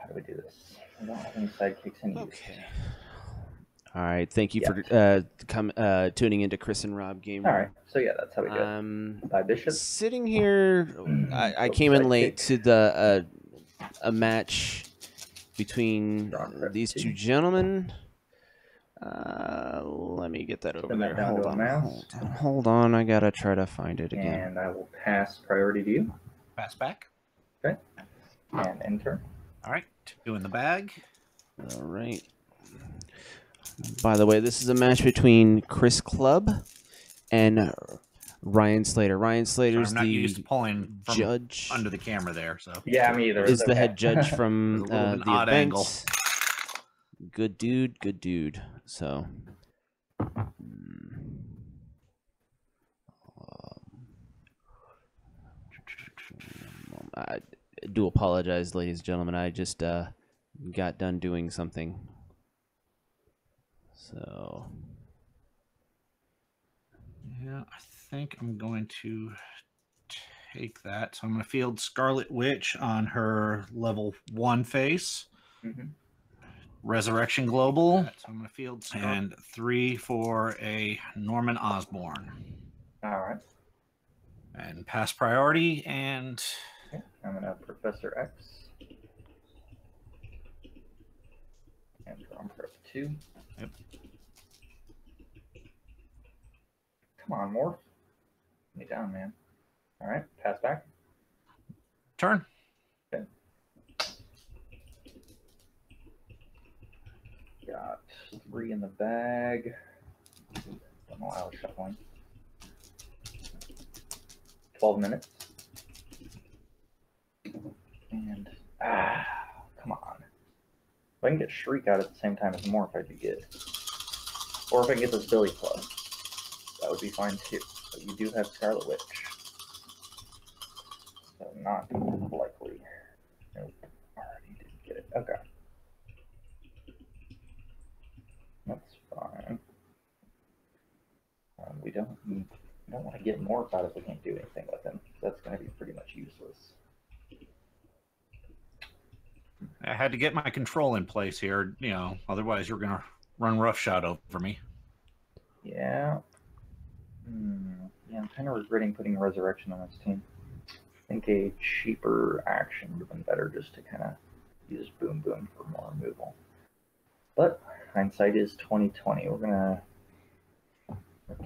do we do this? I don't have any sidekicks in use. Okay. All right. Thank you for tuning into Chris and Rob Game All Room. right. So yeah, that's how we do it. By Bishop. Sitting here, I came in late to the a match between these two gentlemen. Let me get that over there. Hold on. I gotta try to find it again. And I will pass priority to you. Pass back. Okay. And enter. All right. 2 in the bag. All right. By the way, this is a match between Chris Clubb and Ryan Slater. Ryan Slater's I'm not used to pulling from judge under the camera there, so yeah, me either. Is the head judge from the odd event. Angle. Good dude. So, I do apologize, ladies and gentlemen. I just got done doing something. So, yeah, I think I'm going to take that. So I'm going to field Scarlet Witch on her level 1 face. Resurrection Global. So I'm going to field and 3 for a Norman Osborn. All right. And pass priority and... Okay. I'm going to have Professor X. And draw for 2. Yep. Come on, Morph. Get me down, man. All right. Pass back. Turn. Okay. Got 3 in the bag. Don't know why I was shuffling. 12 minutes. And, come on. If I can get Shriek out at the same time as Morph, I'd be good. Or if I can get this Billy Club, that would be fine too. But you do have Scarlet Witch. So not likely. Nope. Already didn't get it. Okay. That's fine. We don't want to get Morph out if we can't do anything with him. That's going to be pretty much useless. I had to get my control in place here, you know, otherwise you're going to run roughshod over me. Yeah. Yeah, I'm kind of regretting putting Resurrection on this team. I think a cheaper action would have been better just to kind of use Boom Boom for more removal. But hindsight is 2020. We're gonna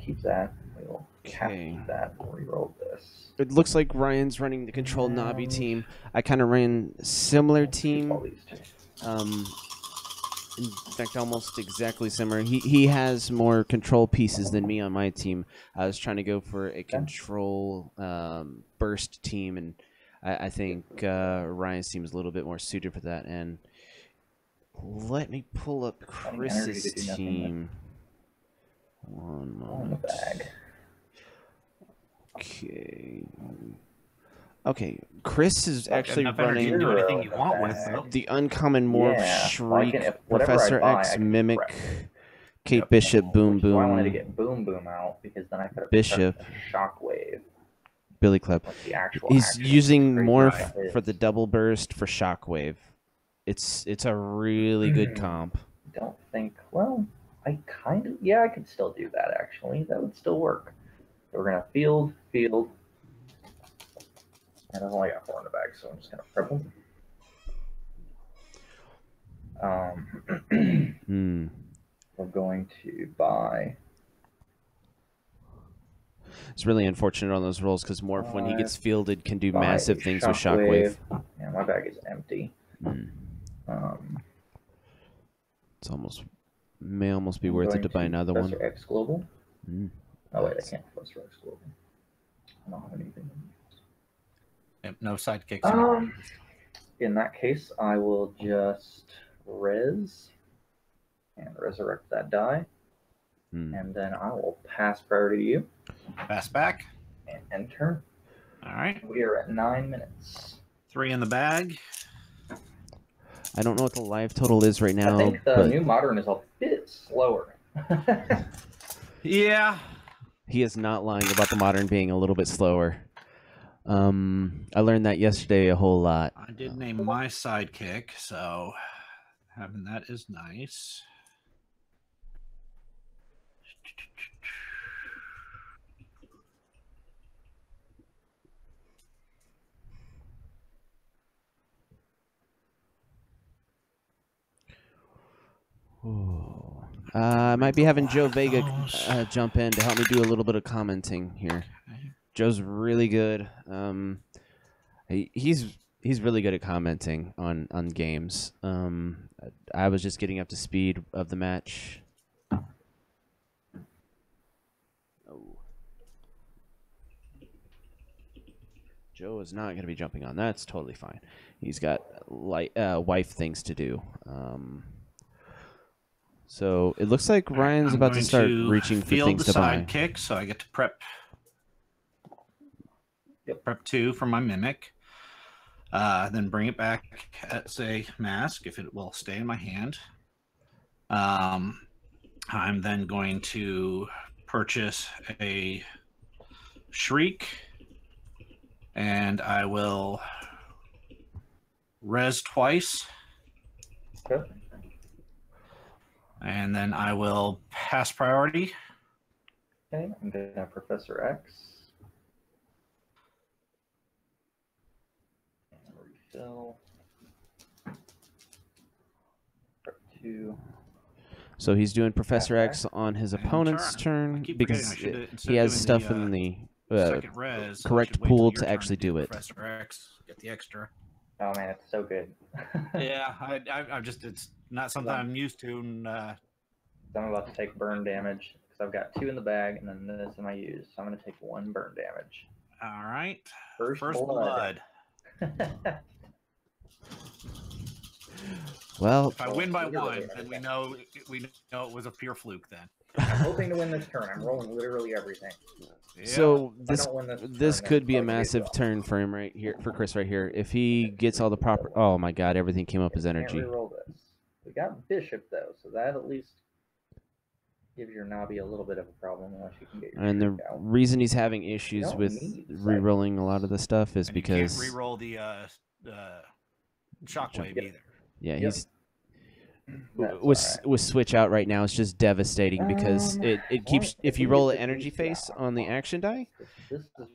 keep that. We will keep that. We'll reroll this. It looks like Ryan's running the control Navi team. I kind of ran similar team. In fact, almost exactly similar. He has more control pieces than me on my team. I was trying to go for a control burst team, and I think Ryan's team is a little bit more suited for that. And let me pull up Chris's team. One moment. Okay, Chris is actually running the uncommon Morph, Shriek, Professor X, Mimic, Kate Bishop, Boom Boom. So I wanted to get Boom Boom out because then I could have Bishop, Shockwave, Billy Clubb. He's using Morph for the double burst for Shockwave. It's a really good comp. Don't think. Well, I kind of I could still do that actually. That would still work. So we're gonna field. And I've only got 4 in the bag, so I'm just going to prep them. We're going to buy... It's really unfortunate on those rolls because Morph, when he gets fielded, can do massive things with Shockwave. Yeah, my bag is empty. It's may almost be worth it to buy another one. Professor X Global. Oh, wait, I can't Professor X Global. I don't have anything. Yep, no sidekicks. In that case, I will just res and resurrect that die. And then I will pass priority to you. Pass back. And enter. All right. We are at 9 minutes. 3 in the bag. I don't know what the live total is right now. I think the new modern is a bit slower. Yeah. He is not lying about the modern being a little bit slower. I learned that yesterday a whole lot. I did name my sidekick, so having that is nice. I might be having Joe Vega jump in to help me do a little bit of commenting here. Okay. Joe's really good. He's really good at commenting on games. I was just getting up to speed of the match. Oh. Joe is not going to be jumping on. That's totally fine. He's got wife things to do. So it looks like Ryan's about to start reaching for things to buy. Sidekick, so I get to prep. Prep 2 for my mimic. Then bring it back as a mask if it will stay in my hand. I'm then going to purchase a shriek, and I will res twice. Okay. And then I will pass priority. Okay, I'm going to have Professor X. And refill. Prep 2. So he's doing Professor X on his opponent's turn because he has stuff in the correct pool to actually do it. Professor X, get the extra. Oh man, it's so good. Yeah, I'm just, it's not something I'm used to. And, I'm about to take burn damage because I've got 2 in the bag and then this in my use. So I'm going to take 1 burn damage. All right. First blood. Well, if I win by 1, then we know it was a pure fluke. Then I'm hoping to win this turn. I'm rolling literally everything. So this could be a massive turn for him right here, for Chris right here. If he gets all the proper, oh my God, everything came up as energy. Can't reroll this. We got Bishop though, so that at least gives your Nabi a little bit of a problem unless you can get your. And the reason he's having issues with rerolling a lot of the stuff is because you can't reroll the shockwave either. Yeah, he's with switch out right now. It's just devastating because it keeps, if you roll an energy face on the action die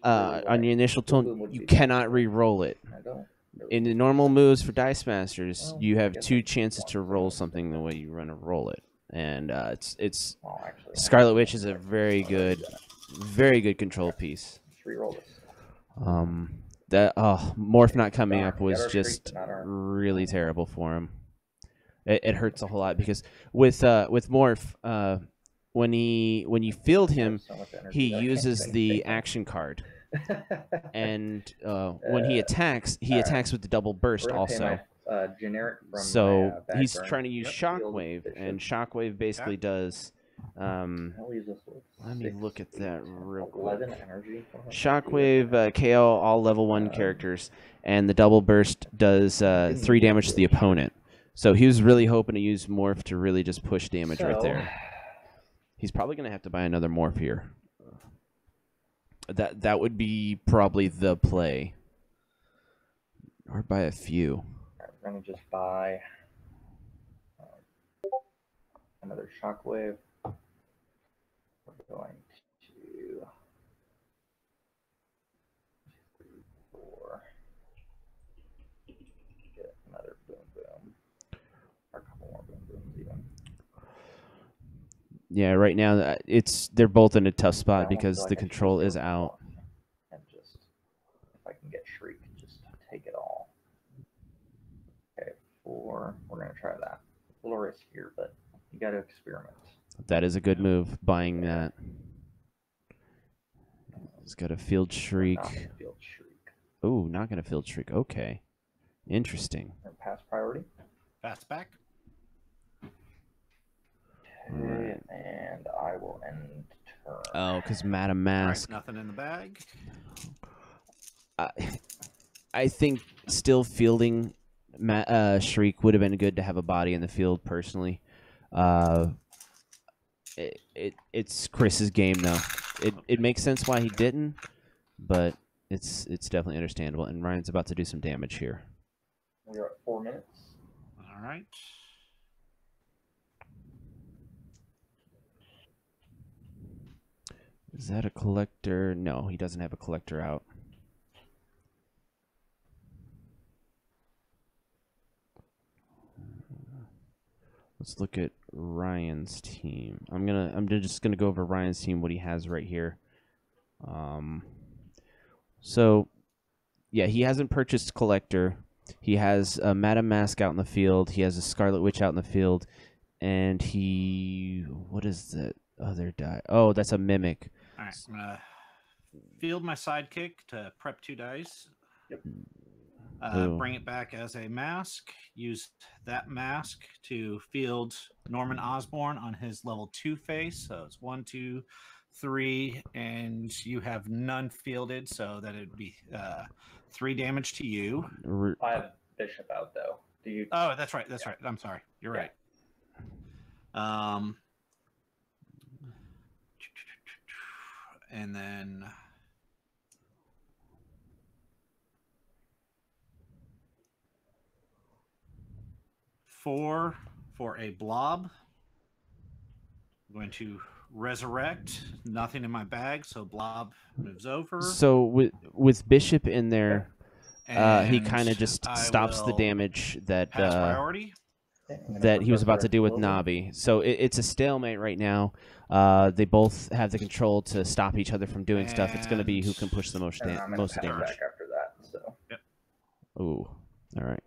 on your initial turn, you cannot re-roll it. In the normal moves for Dice Masters, you have 2 chances to roll something the way you run to roll it, and it's Scarlet Witch is a very good control piece. That Morph not coming up was just really terrible for him. It hurts a whole lot because with Morph, when you field him, he uses the action card, and when he attacks with the double burst also. So he's trying to use Shockwave, and Shockwave basically does. Let me look at that real quick. Shockwave KO all level 1 characters, and the double burst does 3 damage to the opponent. So he was really hoping to use Morph to really just push damage right there. He's probably going to have to buy another Morph here. That would be probably the play. Or buy a few. We're going to just buy another Shockwave. We're going to 4. Get another Boom Boom. Or a couple more Boom Booms even. Yeah, right now they're both in a tough spot because the control is out. And just, if I can get Shriek, just take it all. Okay, 4. We're going to try that. A little riskier, but you got to experiment. That is a good move, buying that. He's got a Field Shriek. Oh, not going to Field Shriek. Okay. Interesting. And pass priority. Pass back. Okay, and I will end turn. Oh, because Madam Mask. Right, nothing in the bag. I think still fielding Shriek would have been good to have a body in the field, personally. It's Chris's game, though. It makes sense why he didn't, but it's definitely understandable. And Ryan's about to do some damage here. We're at 4 minutes. All right. Is that a collector? No, he doesn't have a collector out. Let's look at Ryan's team. I'm just gonna go over Ryan's team, what he has right here. So yeah, he hasn't purchased collector. He has a Madame Mask out in the field. He has a Scarlet Witch out in the field, and what is the other die? Oh, that's a mimic. All right, I'm gonna field my sidekick to prep 2 dice. Yep. Bring it back as a mask. Use that mask to field Norman Osborn on his level 2 face. So it's 1, 2, 3, and you have none fielded, so that it'd be 3 damage to you. I have Bishop out though. Do you? Oh, that's right. That's right. I'm sorry. You're right. And then for a blob. I'm going to resurrect. Nothing in my bag, so blob moves over. So with Bishop in there, he And kind of just I stops the will damage that pass priority. that he was about to do with Navi. So it's a stalemate right now. They both have the control to stop each other from doing stuff. It's going to be who can push the most And I'm gonna most pass damage. back after that. So. Yep. Ooh, all right.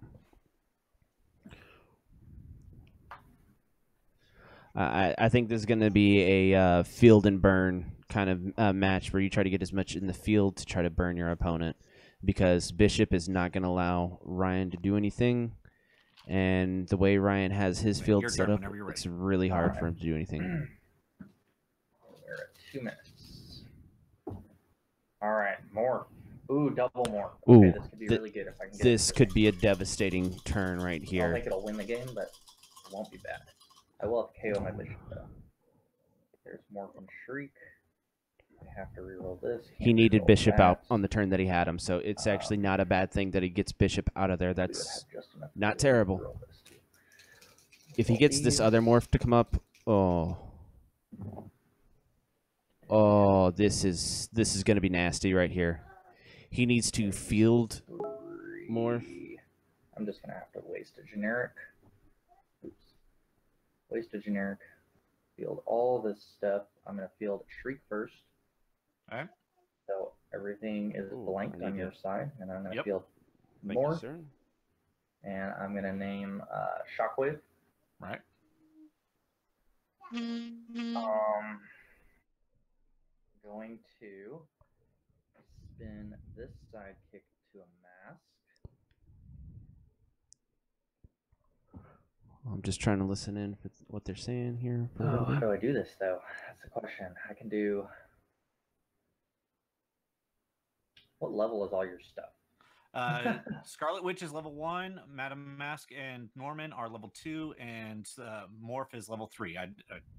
I think this is going to be a field and burn kind of match where you try to get as much in the field to try to burn your opponent, because Bishop is not going to allow Ryan to do anything, and the way Ryan has his field set up, it's really hard for him to do anything. We're at 2 minutes. All right, morph. Ooh, double morph. Okay, Ooh, this could be really good if I can get this it. could be a devastating turn right I don't here. think it'll win the game, but it won't be bad. I will have to KO my Bishop though. There's morph and shriek. I have to reroll this. He needed reroll Bishop that. out on the turn that he had him, so it's actually not a bad thing that he gets Bishop out of there. We would That's have just enough to not reroll terrible. this too. If he gets this other morph to come up, this is going to be nasty right here. He needs to field morph. I'm just gonna have to waste a generic. Oops. Waste a generic. Field all this stuff. I'm gonna field shriek first. All right. So everything is blanked on your side, and I'm gonna field more. Thank you, sir. And I'm gonna name Shockwave. Right. Going to spin this sidekick to a mask. I'm just trying to listen in for what they're saying here. Oh, how do I do this though? That's the question. I can do. What level is all your stuff? Scarlet Witch is level 1. Madame Mask and Norman are level 2, and Morph is level 3. I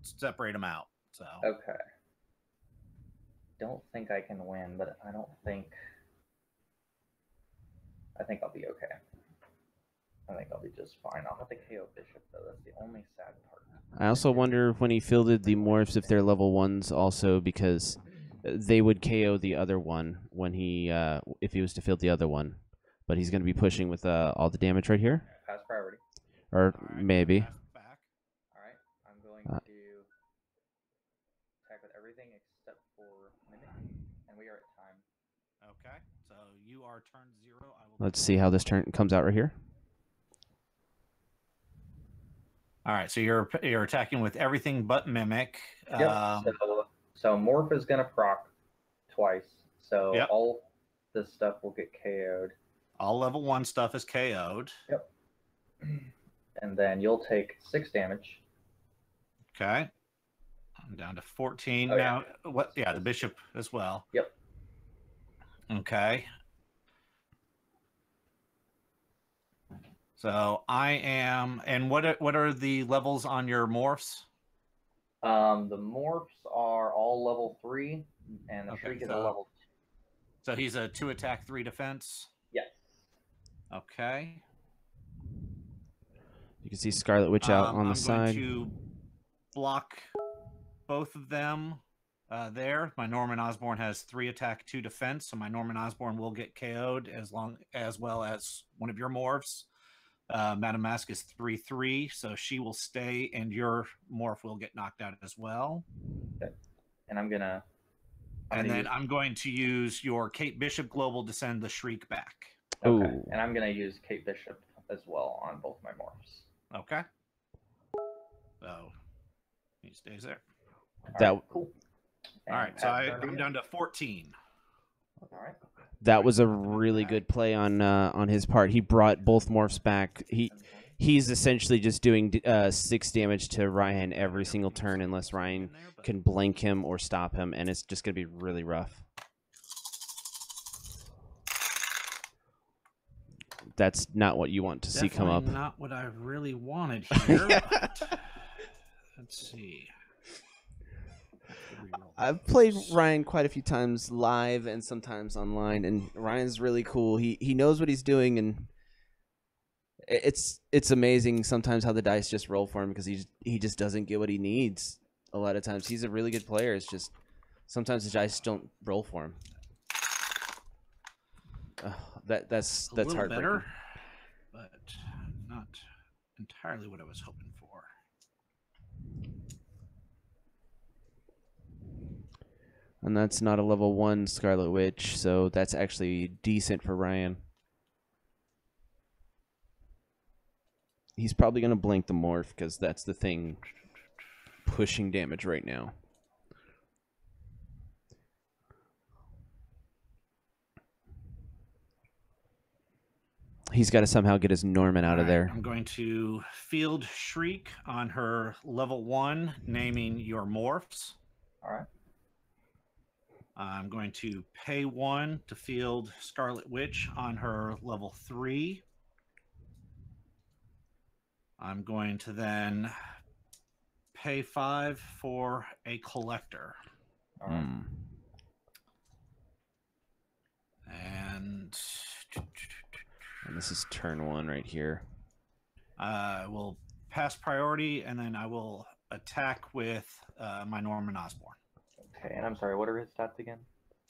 separate them out. So okay. Don't think I can win, but I think I'll be okay. I think I'll be just fine. I'll have to KO Bishop though. That's the only sad part. I also wonder when he fielded the morphs if they're level 1s also, because they would KO the other one when he if he was to field the other one. But he's going to be pushing with all the damage right here. Pass priority. Or maybe. back. All right. I'm going to attack with everything except for mimic, and we are at time. Okay. So you are turn 0. I will. Let's see how this turn comes out right here. All right. So you're attacking with everything but mimic. Yep. So morph is gonna proc twice. So all this stuff will get KO'd. All level 1 stuff is KO'd. Yep. And then you'll take 6 damage. Okay. I'm down to 14 oh, now. Yeah. What? Yeah, the Bishop as well. Yep. Okay. So I am, and what are the levels on your morphs? The morphs are all level 3, and the shriek is a level So he's a 2 attack, 3 defense. Yes. Okay. You can see Scarlet Witch out on the I'm side. going to block both of them there. My Norman Osborn has 3 attack, 2 defense, so my Norman Osborn will get KO'd as well as one of your morphs. Madam Mask is 3/3, so she will stay, and your morph will get knocked out as well. Okay. And I'm gonna to use your Kate Bishop Global to send the Shriek back. Okay. Ooh. And I'm gonna use Kate Bishop as well on both my morphs. Okay. So he stays there. Cool. All right, so I'm down to 14. All right. That was a really good play on his part. He brought both morphs back. He's essentially just doing 6 damage to Ryan every single turn unless Ryan can blank him or stop him, and it's just going to be really rough. That's not what you want to see come up. Not what I really wanted here. Let's see. I've played Ryan quite a few times live and sometimes online, and Ryan's really cool. He knows what he's doing, and it's amazing sometimes how the dice just roll for him because he just doesn't get what he needs. A lot of times he's a really good player. It's just sometimes the dice don't roll for him. That's heartbreaking. Better, but not entirely what I was hoping for. And that's not a level 1 Scarlet Witch, so that's actually decent for Ryan. He's probably going to blink the morph because that's the thing pushing damage right now. He's got to somehow get his Norman out of there. I'm going to field Shriek on her level 1, naming your morphs. All right. I'm going to pay 1 to field Scarlet Witch on her level 3. I'm going to then pay 5 for a collector. All right. And this is turn 1 right here. I will pass priority, and then I will attack with my Norman Osborn. Okay, and I'm sorry, what are his stats again?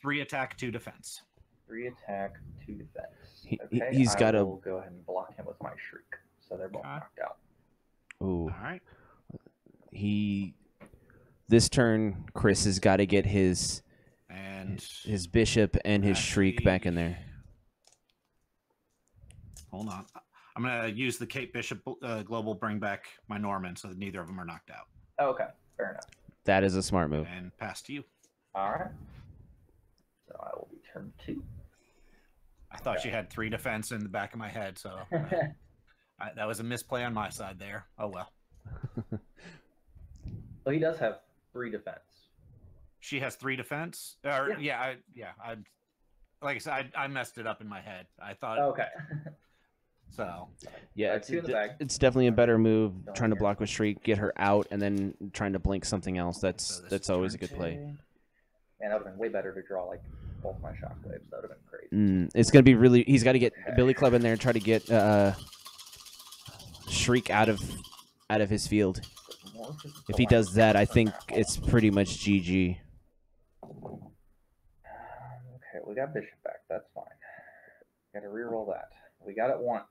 3 attack, 2 defense. 3 attack, 2 defense. He's got to go ahead and block him with my Shriek, so they're both knocked out. Ooh. All right. This turn, Chris has got to get his Bishop and his Shriek back in there. Hold on. I'm going to use the Kate Bishop Global, bring back my Norman, so that neither of them are knocked out. Oh, okay, fair enough. That is a smart move. And pass to you. All right. So I will be turn 2. I thought you had 3 defense in the back of my head, so that was a misplay on my side there. Oh, well. Well, he does have 3 defense. She has 3 defense? Like I said, I messed it up in my head. I thought... Okay. So... Yeah, it's definitely a better move, trying to block with Shriek, get her out, and then trying to blink something else. That's always a good play. Man, that would have been way better to draw, like, both my shockwaves. That would have been crazy. It's going to be really... He's got to get Billy Clubb in there and try to get Shriek out of his field. If he does that, I think it's pretty much GG. Okay, we got Bishop back. That's fine. Got to reroll that. We got it once.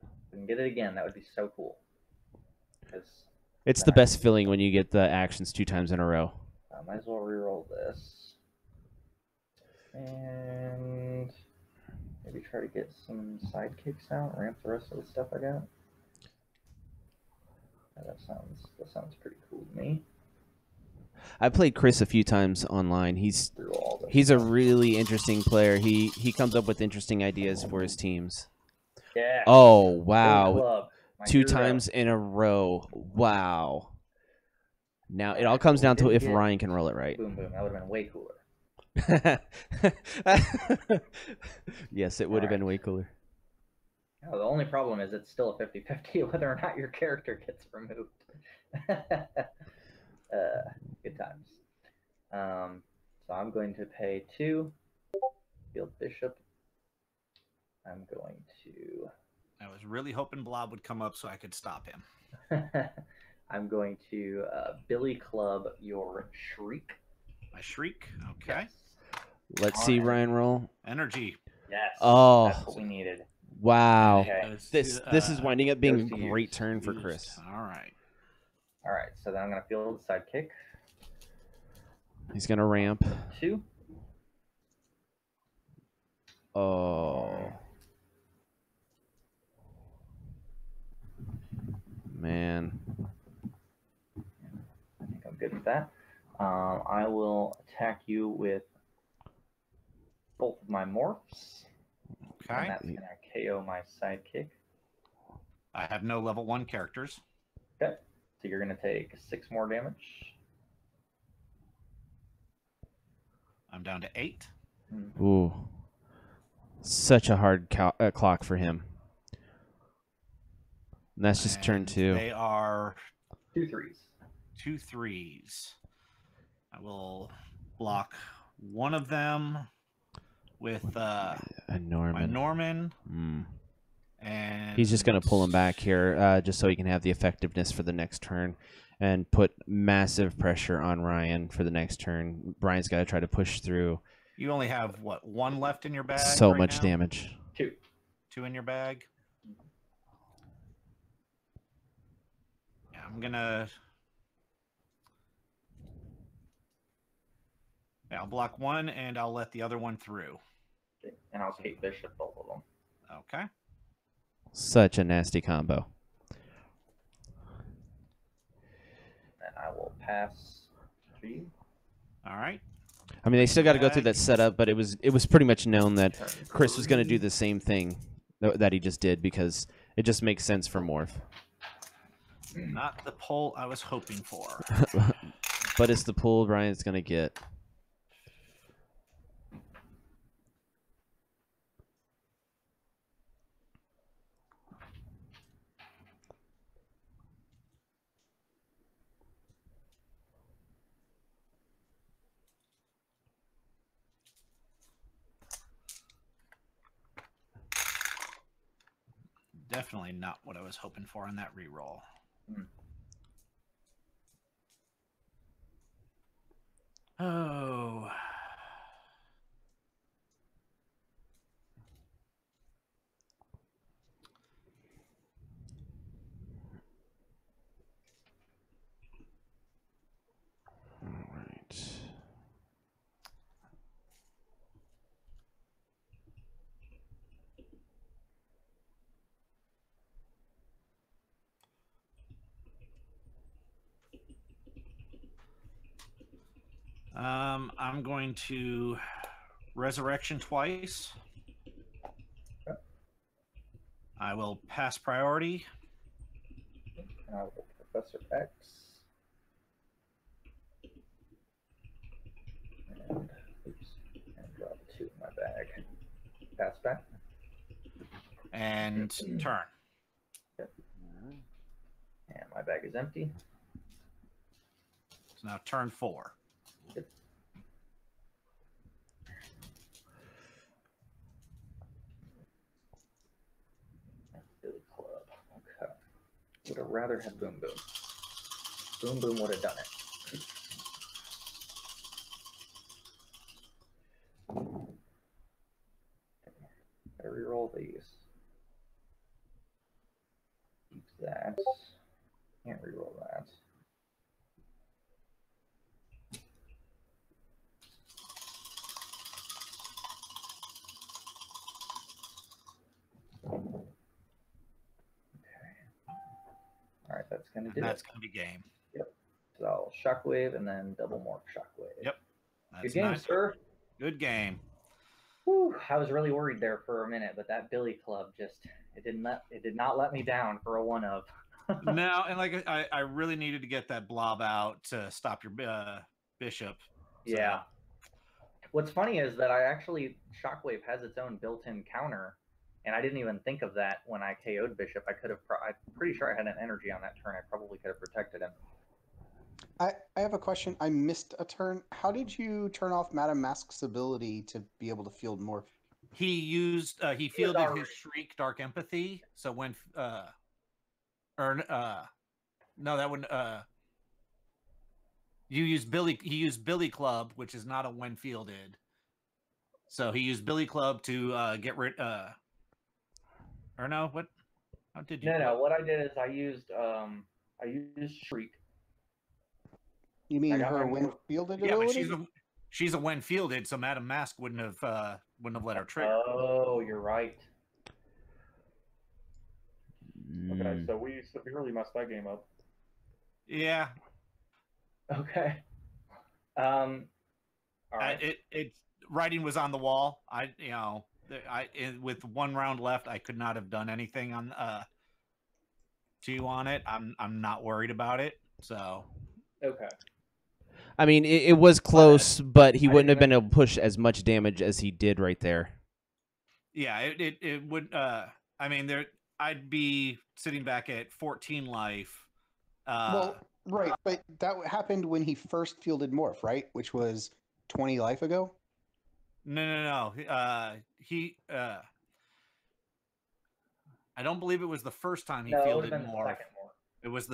If we can get it again, that would be so cool. It's the best feeling when you get the actions 2 times in a row. I might as well reroll this. And maybe try to get some sidekicks out, ramp the rest of the stuff I got. That sounds pretty cool to me. I played Chris a few times online. He's a really interesting player. He comes up with interesting ideas for his teams. Yeah. Oh wow! 2 hero. times in a row. Wow. Now it all comes down to if Ryan can roll it right. Boom boom. That would have been way cooler. Yes, it would have been way cooler. No, the only problem is it's still a 50-50 whether or not your character gets removed. Good times. So I'm going to pay 2. Field bishop. I'm going to. I was really hoping Blob would come up so I could stop him. I'm going to Billy Clubb your Shriek. My Shriek. Okay. Yes. Let's see Ryan roll. Energy. Yes. Oh. That's what we needed. Wow. Okay. This is winding up being a goes to great use. turn for Chris. All right. All right. So then I'm going to field the sidekick. He's gonna ramp. 2. Oh. Man. I think I'm good with that. I will attack you with both of my morphs. Okay. And that's going to KO my sidekick. I have no level 1 characters. Okay. So you're going to take 6 more damage. I'm down to 8. Ooh. Such a hard clock for him. And that's just turn 2. They are 2 3s. 2 3s. I will block one of them with a Norman. my Norman. Mm. And He's just going to pull him back here just so he can have the effectiveness for the next turn and put massive pressure on Ryan for the next turn. Brian's got to try to push through. You only have, what, 1 left in your bag? So right much now? damage. 2. 2 in your bag? Yeah, I'm going to... Yeah, I'll block 1, and I'll let the other one through. Okay. And I'll Kate Bishop both of them. Okay. Such a nasty combo. And I will pass to you. All right. I mean, they still got to go through that setup, but it was pretty much known that Chris was going to do the same thing that he just did because it just makes sense for Morph. Not the pull I was hoping for. But it's the pull Ryan's going to get. Definitely not what I was hoping for on that reroll. Oh. All right. I'm going to resurrection twice. Okay. I will pass priority. And I will Professor X. And, oops, and drop 2 in my bag. Pass back. And turn. Yep. And my bag is empty. So now turn 4. Yep. Billy Clubb. Okay. Would have rather had Boom Boom. Boom Boom would have done it. I reroll these. Keep that. Can't reroll that. All right, that's going to do That's it. going to be game. Yep. So I'll Shockwave and then double morph Shockwave. Yep. That's Good game, nice. sir. Good game. Whew, I was really worried there for a minute, but that Billy Clubb just it did not let me down for a 1-of. No, and like I really needed to get that blob out to stop your bishop. So. Yeah. What's funny is that I actually Shockwave has its own built-in counter, and I didn't even think of that when I KO'd Bishop. I could have. I'm pretty sure I had an energy on that turn. I probably could have protected him. I have a question. I missed a turn. How did you turn off Madame Mask's ability to be able to field morph? He fielded his Shriek Dark Empathy. So when no, that would you use Billy. He used Billy Clubb, which is not a when fielded. So he used Billy Clubb to get rid. Or no, what? How did you? No. What I did is I used Shriek. You mean her when fielded ability? Yeah, but she's a when fielded, so Madame Mask wouldn't have let her trigger. Oh, you're right. Okay, so we severely messed that game up. Yeah. Okay. All right. Writing was on the wall. With 1 round left, I could not have done anything on on it. I'm not worried about it. So. Okay. I mean, it was close, but he wouldn't have been able to push as much damage as he did right there. Yeah, it would. I mean, I'd be sitting back at 14 life. Well, right, but that happened when he first fielded morph, right? Which was 20 life ago. No. He. I don't believe it was the first time he fielded morph. It was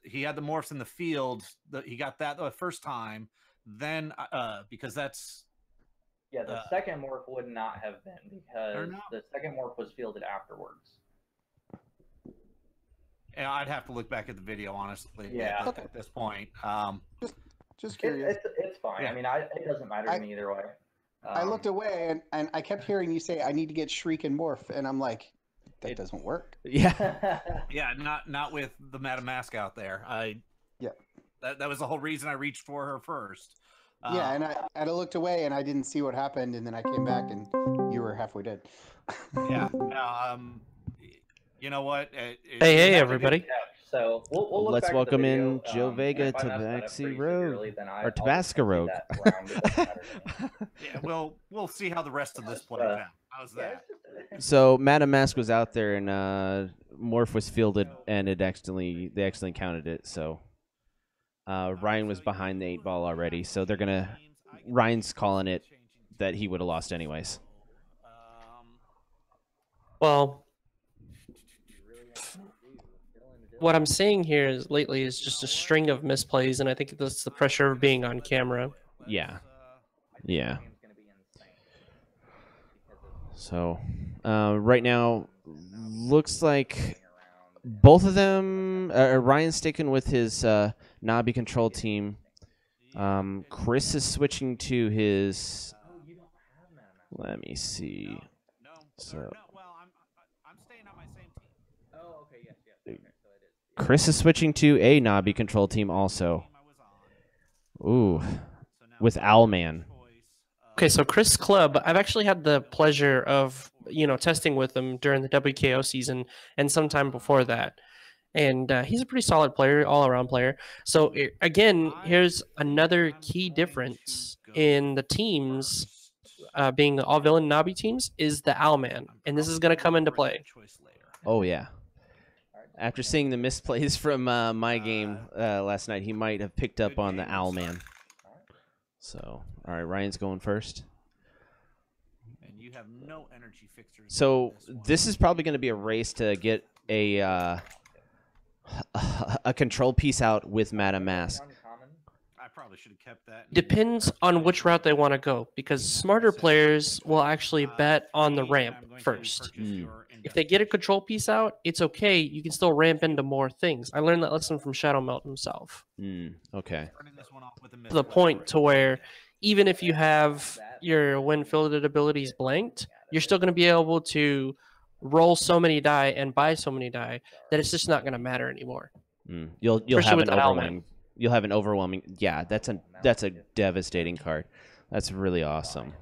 he had the morphs in the field. He got that the first time. Then because that's. Yeah, the second morph would not have been because the second morph was fielded afterwards. Yeah, I'd have to look back at the video, honestly. Yeah. At this point. Just curious. It's fine. Yeah. I mean, it doesn't matter to me either way. I looked away and I kept hearing you say, "I need to get Shriek and morph," and I'm like, that doesn't work. Yeah. Yeah, not with the Madame Mask out there. That was the whole reason I reached for her first. Yeah, and I looked away and I didn't see what happened, and then I came back and you were halfway dead. Yeah. You know what? Hey, everybody. So we'll let's back welcome video. in Joe Vega to Tabaxi Rogue or Tabasco Rogue. Yeah, we'll see how the rest of this plays out. How's that? So Madame Mask was out there and morph was fielded and they accidentally counted it. So Ryan was behind the 8 ball already. So Ryan's calling it that he would have lost anyways. Well, what I'm seeing here is lately is just a string of misplays, and I think that's the pressure of being on camera. Yeah. So right now, looks like both of them. Ryan's sticking with his Nabi control team. Chris is switching to his. Let me see. So. Chris is switching to a Nabi control team also. Ooh, with Owlman. Okay, so Chris Clubb, I've actually had the pleasure of testing with him during the WKO season and sometime before that, and he's a pretty solid player, all-around player. So again, here's another key difference in the teams being the all-villain Nabi teams is the Owlman, and this is going to come into play. Oh yeah. After seeing the misplays from my game last night, he might have picked up on the Owlman. So, all right, Ryan's going first. And you have no energy fixtures. So this is probably going to be a race to get a control piece out with Madame Mask. I probably should have kept that. Depends on which route they want to go, because smarter players will actually bet on the ramp first. If they get a control piece out, it's okay. You can still ramp into more things. I learned that lesson from Shadow Melt himself. Okay. To the point to where even if you have your when fielded abilities blanked, you're still going to be able to roll so many die and buy so many die that it's just not going to matter anymore. You'll have an overwhelming. You'll have an overwhelming. Yeah, that's a devastating card. That's really awesome.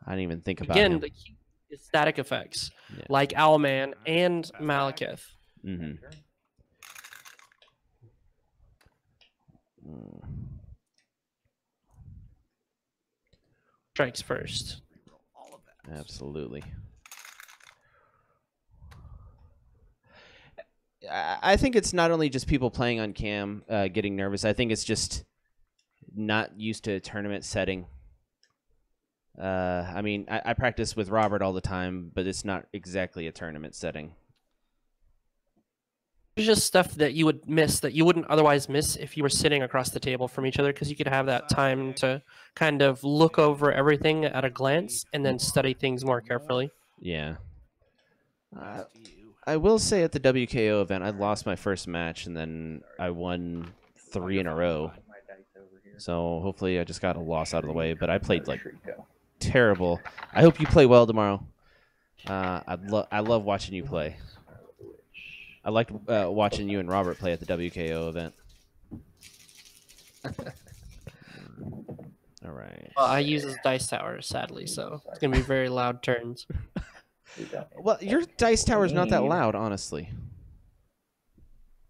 I didn't even think about him. The key is static effects like Owlman and Malekith. Strikes first. Absolutely. I think it's not only just people playing on cam getting nervous. I think it's just not used to a tournament setting. I mean, I practice with Robert all the time, but it's not exactly a tournament setting. There's just stuff that you would miss that you wouldn't otherwise miss if you were sitting across the table from each other, because you could have that time to kind of look over everything at a glance and then study things more carefully. Yeah. I will say at the WKO event, I lost my first match, and then I won 3 in a row. So hopefully I just got a loss out of the way, but I played like terrible. I hope you play well tomorrow. I love watching you play. I liked watching you and Robert play at the WKO event. All right. Well, I use his dice tower, sadly, so it's going to be very loud turns. Well, your dice tower is not that loud, honestly.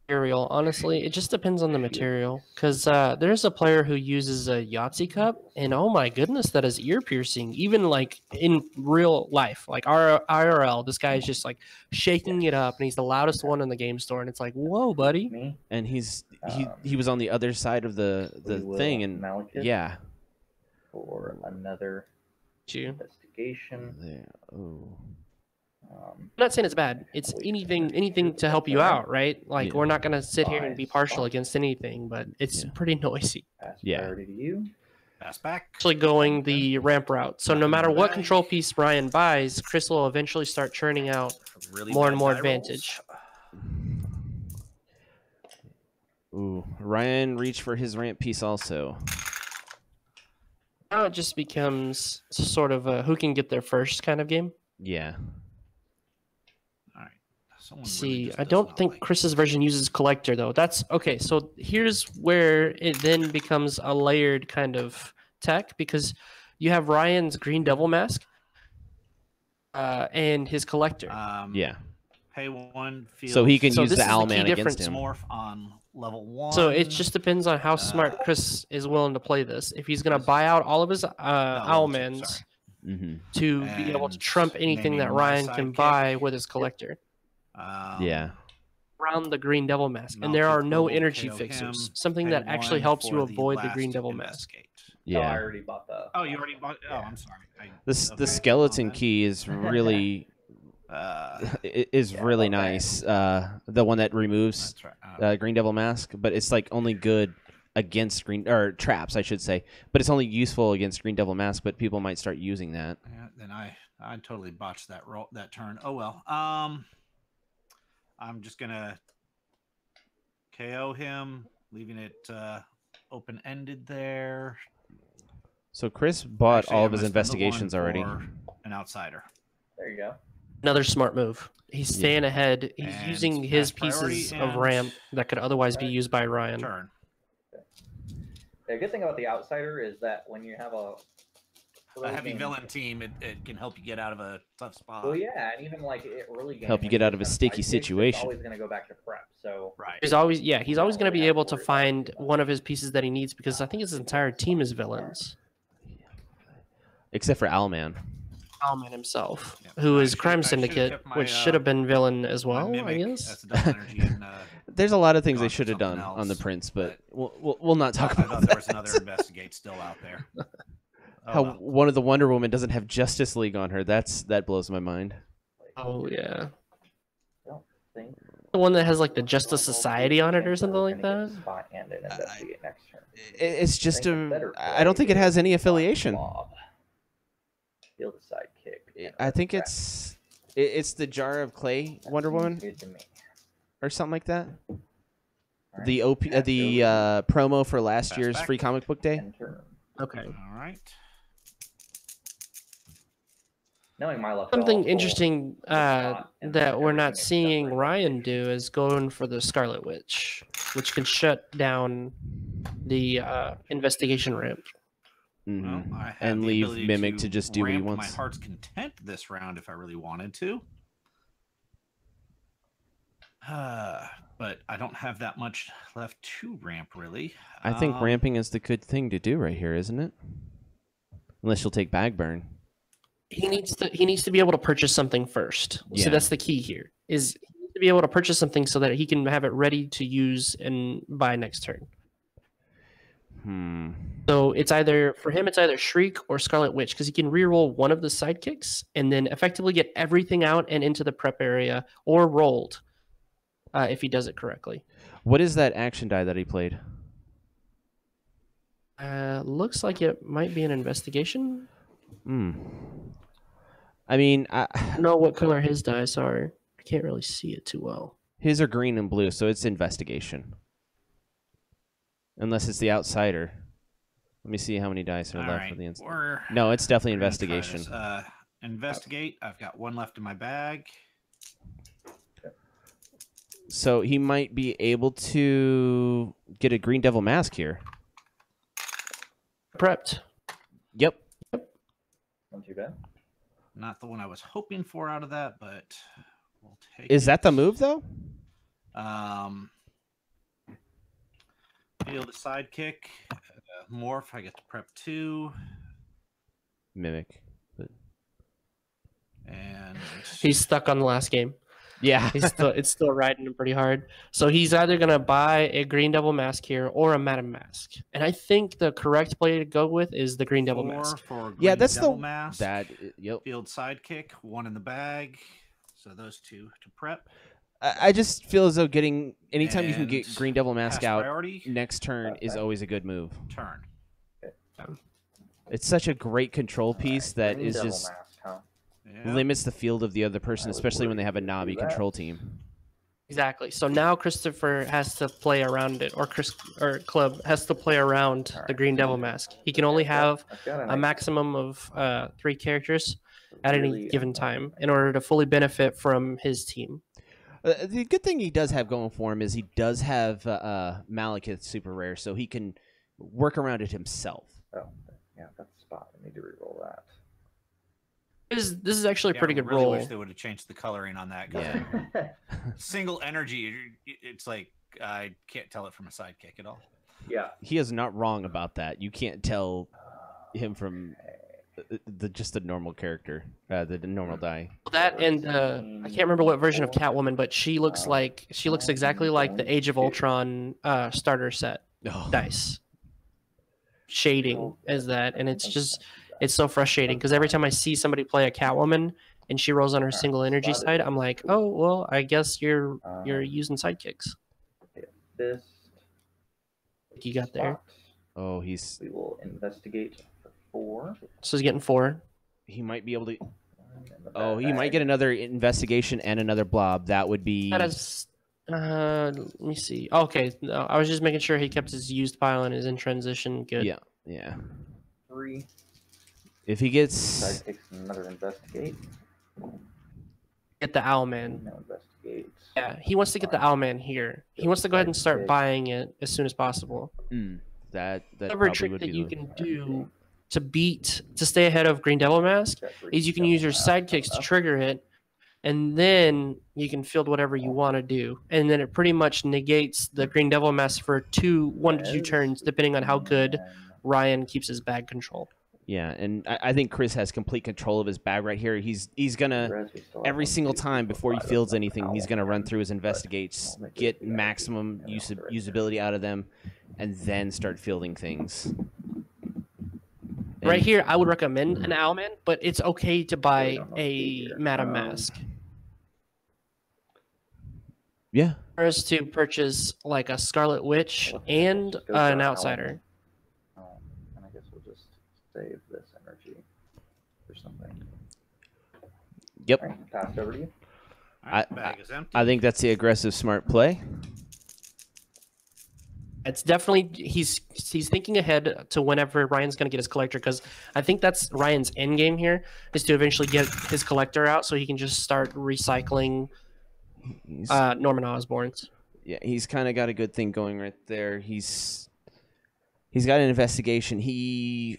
Material, honestly, it just depends on the material. Because there's a player who uses a Yahtzee cup, and oh my goodness, that is ear piercing. Even like in real life, like IRL, this guy is just like shaking it up, and he's the loudest one in the game store, and it's like, whoa, buddy. And he was on the other side of the thing, and yeah. For another investigation. Yeah. Ooh. I'm not saying it's bad. It's anything to help you out, right? Like we're not gonna sit here and be partial against anything, but it's pretty noisy. Priority to you. Pass back. Actually going the ramp route. So no matter what control piece Ryan buys, Chris will eventually start churning out more and more advantage. Ooh, Ryan reached for his ramp piece also. Now it just becomes sort of a who can get there first kind of game. Yeah. See, I don't think Chris's version uses collector though. That's okay. So here's where it then becomes a layered kind of tech, because you have Ryan's Green Devil mask and his collector. Yeah. Pay 1. So he can use the Owlman against him. Morph on level 1. So it just depends on how smart Chris is willing to play this. If he's going to buy out all of his Owlmans to be able to trump anything that Ryan can buy with his collector. Yeah. Around the Green Devil mask, and there are no energy fixers, something that actually helps you avoid the Green Devil mask. Yeah. I already bought the. Oh, you already bought. Oh, I'm sorry. The skeleton key is really really nice. The one that removes Green Devil mask, but it's like only good against traps, I should say. But it's only useful against Green Devil mask. But people might start using that. Yeah, then I totally botched that turn. Oh well. I'm just gonna KO him, leaving it open-ended there. So Chris bought Actually, all I'm of his gonna spend the investigations 1 already. for an outsider. There you go. Another smart move. He's staying ahead. He's And using his pass priority pieces of and ramp that could otherwise be used by Ryan. Turn. The good thing about the outsider is that when you have a heavy villain team, it can help you get out of a tough spot. Well, yeah, and even like early game, Help you get out of a sticky situation. It's always going to go back to prep. So Right. He's always going to be able to find one of his pieces that he needs, because I think his entire team is villains. Except for Owlman. Owlman himself, who is Crime Syndicate, which should have been villain as well, I guess. There's a lot of things they should have done on the Prince, but we'll not talk about that. I thought there was another Investigate still out there. How one of the Wonder Woman doesn't have Justice League on her. That blows my mind. Oh yeah. I don't think The one that has like the Justice Society on it or something like that. Spot and an investigate next turn. It's just I don't think it has any affiliation. He'll decide kick. I think it's the Jar of Clay Wonder Woman or something like that. Right. The promo for last year's Free Comic Book Day. Okay. All right. Knowing my luck, Something interesting that we're not seeing Ryan do is going for the Scarlet Witch, which can shut down the investigation ramp. Well, I have And the leave ability Mimic to just do what he ramp wants. My heart's content this round if I really wanted to. But I don't have that much left to ramp, really. I think ramping is the good thing to do right here, isn't it? Unless you'll take Bagburn. He needs to be able to purchase something first. Yeah. So that's the key here. Is he needs to be able to purchase something so that he can have it ready to use and buy next turn. So it's either Shriek or Scarlet Witch, because he can reroll one of the sidekicks and then effectively get everything out and into the prep area or rolled if he does it correctly. What is that action die that he played? Looks like it might be an investigation. I mean, I don't know what color his dice are. I can't really see it too well. His are green and blue, so it's investigation. Unless it's the outsider. Let me see how many dice are left for the instant. No, it's definitely investigation. Investigate. I've got one left in my bag. So he might be able to get a Green Devil mask here. Prepped. Yep. Not too bad. Not the one I was hoping for out of that, but we'll take Is that the move, though? Heal the sidekick. Morph, I get to prep 2. Mimic. And He's stuck on the last game. Yeah. It's still riding him pretty hard. So he's either going to buy a Green Devil mask here or a Madam Mask. And I think the correct play to go with is the Green Devil mask. For Green Yeah, that's Devil the mask. Yep. Field sidekick, 1 in the bag. So those 2 to prep. I just feel as though anytime you can get And Green Devil mask out priority, next turn is always a good move. turn. It's such a great control piece that Green is Devil just mask, huh? Yeah. limits the field of the other person, especially when they have a knobby control team. Exactly. So now Christopher has to play around it, or Clubb has to play around the Green Devil mask. He can only have a maximum of 3 characters at any given time in order to fully benefit from his team. The good thing he does have going for him is he does have Malekith super rare, so he can work around it himself. Oh, yeah, that's the spot. I need to reroll that. This is actually a pretty good I really roll. wish they would have changed the coloring on that. Yeah. Single energy, it's like I can't tell it from a sidekick at all. Yeah. He is not wrong about that. You can't tell him from just the normal character, the normal die. That and I can't remember what version of Catwoman, but she looks exactly like the Age of Ultron starter set dice. Shading as that, and it's so frustrating because every time I see somebody play a Catwoman and she rolls on her single energy side, I'm like, oh well, I guess you're using sidekicks. This You got there. Oh, we will investigate for 4. So he's getting 4. he might be able to. Oh, he might get another investigation and another blob. That would be. That is. Let me see. Okay, no, I was just making sure he kept his used pile and his in transition good. Yeah, yeah. 3. If he gets. Side takes another investigate. Get the Owlman. No investigate. Yeah, he wants to get the Owlman here. He wants to go ahead and start buying it as soon as possible. That Whatever trick that you can do to stay ahead of Green Devil Mask is you can use your sidekicks to trigger it, and then you can field whatever you want to do, and then it pretty much negates the Green Devil Mask for 1 to 2 turns, depending on how good Ryan keeps his bag control. Yeah, and I think Chris has complete control of his bag right here. He's gonna every single time before he fields anything, he's gonna run through his investigates, get maximum usability out of them, and then start fielding things. Right here, I would recommend an Owlman, but it's okay to buy a Madam Mask. Yeah. Or is to purchase like a Scarlet Witch and an Outsider. And I guess we'll just save this energy for something. Yep. All right, pass over to you. Bag is empty. I think that's the aggressive, smart play. It's definitely he's thinking ahead to whenever Ryan's going to get his collector, because I think that's Ryan's end game here is to eventually get his collector out so he can just start recycling Norman Osborn's. Yeah, he's kind of got a good thing going right there. He's got an investigation. He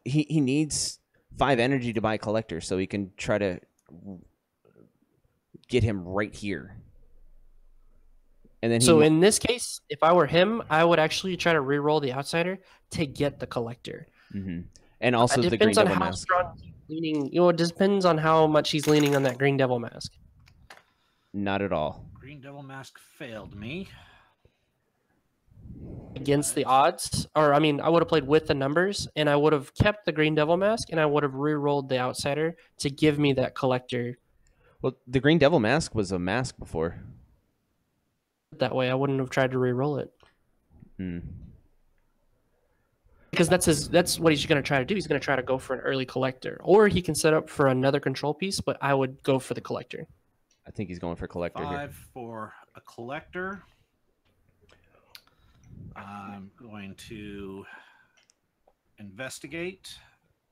needs 5 energy to buy collector, so he can try to get him right here. And then so in this case, if I were him, I would actually try to re-roll the Outsider to get the collector. Mm-hmm. And also it the Green depends on Devil how Mask. strong he's leaning. It depends on how much he's leaning on that Green Devil Mask. Not at all. Green Devil Mask failed me. Against the odds, or I mean, I would have played with the numbers, and I would have kept the Green Devil Mask, and I would have re-rolled the Outsider to give me that collector. Well, the Green Devil Mask was a mask before. That way, I wouldn't have tried to re-roll it. Hmm. Because that's what he's going to try to do. He's going to try to go for an early collector, or he can set up for another control piece. But I would go for the collector. I think he's going for collector 5 here. for a collector. I'm going to investigate.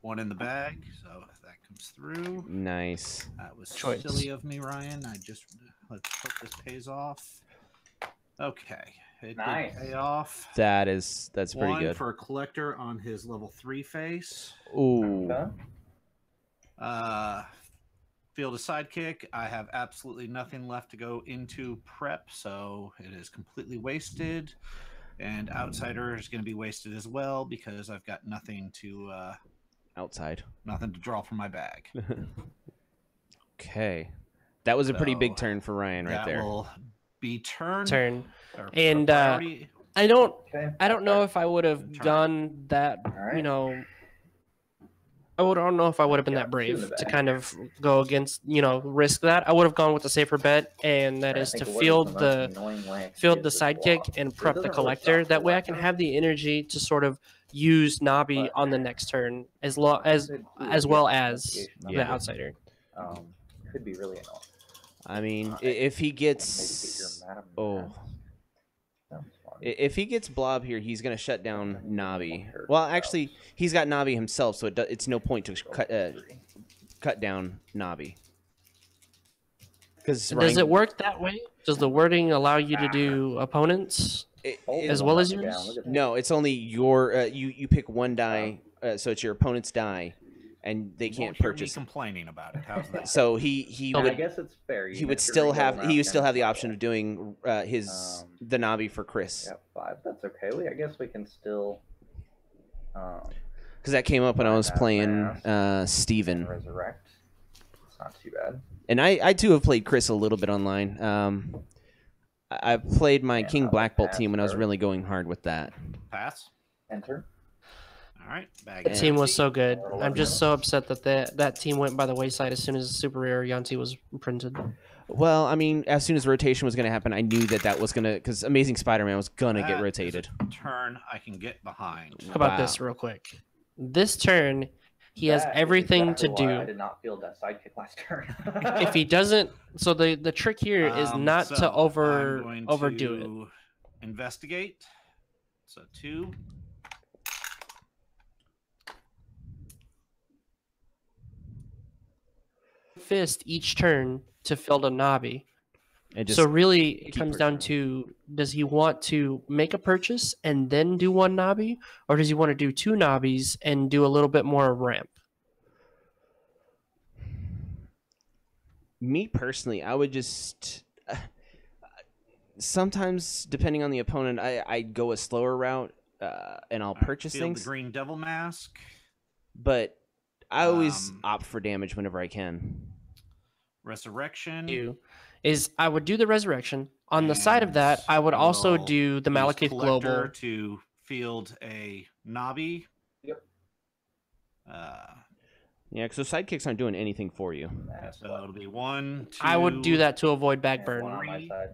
1 in the bag, so that comes through. Nice. That was Choice. silly of me, Ryan. Let's hope this pays off. Okay, it Nice. did pay off. That's pretty 1 good. for a collector on his level 3 face. Ooh. Okay. Field a sidekick. I have absolutely nothing left to go into prep, so it is completely wasted. And Outsider is going to be wasted as well because I've got nothing to nothing to draw from my bag. Okay. That was a pretty big So, turn for Ryan right that there. will be turn. or And priority. I don't Okay. know if I would have Turn. gone that. All right. You know, I don't know if I would have been Yeah, that 2 in brave the to bag. kind of go against, risk that. I would have gone with the safer bet, and that I is think to what is field most the annoying way to field use the this sidekick block? and It prep the doesn't really collector. suck That for way, I can weapons, have the energy to sort of use Nabi but on the next turn, as ooh, well yeah, as investigation, the Yeah. Outsider. Could be really annoying. I mean, Alright. if he Maybe get your gets Madam oh, Mask. Sounds fun. if he gets Blob here, he's gonna shut down Something I Nabi. won't hurt Well, about. actually, he's got Nabi himself, so it's no point to Roll 3. cut down Nabi. Because Does it work that way? Does the wording allow you to do opponents as well as yours? No, it's only your you pick 1 die, so it's your opponent's die, and they You can't won't hear me purchase. complaining about it. How's that? So he I would guess it's fair. he would still have the option of doing the Nabi for Chris. Yeah, 5. That's okay. I guess we can still. Because that came up when I was playing Steven. Resurrect. It's not too bad. And I too have played Chris a little bit online. I played my Yeah, King not Black Bolt pass team when I was first. really going hard with that. Pass. Enter. All right. Bag The empty. team was so good. I'm just so upset that that team went by the wayside as soon as Super Rare Yanti was printed. Well, I mean, as soon as rotation was going to happen, I knew that was going to, because Amazing Spider-Man was going to get That is rotated. a turn I can get behind. How about Wow. this real quick? This turn, he has That is everything exactly to why I do. did not field that sidekick last turn. If he doesn't, so the trick here is not So to I'm going overdo it. to investigate. So 2. Fist each turn to field a Nabi. And just So really, it keep comes down pursuing. to, does he want to make a purchase and then do 1 Nabi, or does he want to do 2 Nabis and do a little bit more ramp? Me personally, I would just sometimes, depending on the opponent, I'd go a slower route and I'll purchase Field things. the Green Devil Mask. But I always Um, opt for damage whenever I can. Resurrection. I would do the resurrection. On the side of that, I would And also we'll do the use Malekith Collector Global. to field a Nabi. Yep. Yeah, because those sidekicks aren't doing anything for you. So it'll be 1, 2. I would do that to avoid back And burn. 1 on my side.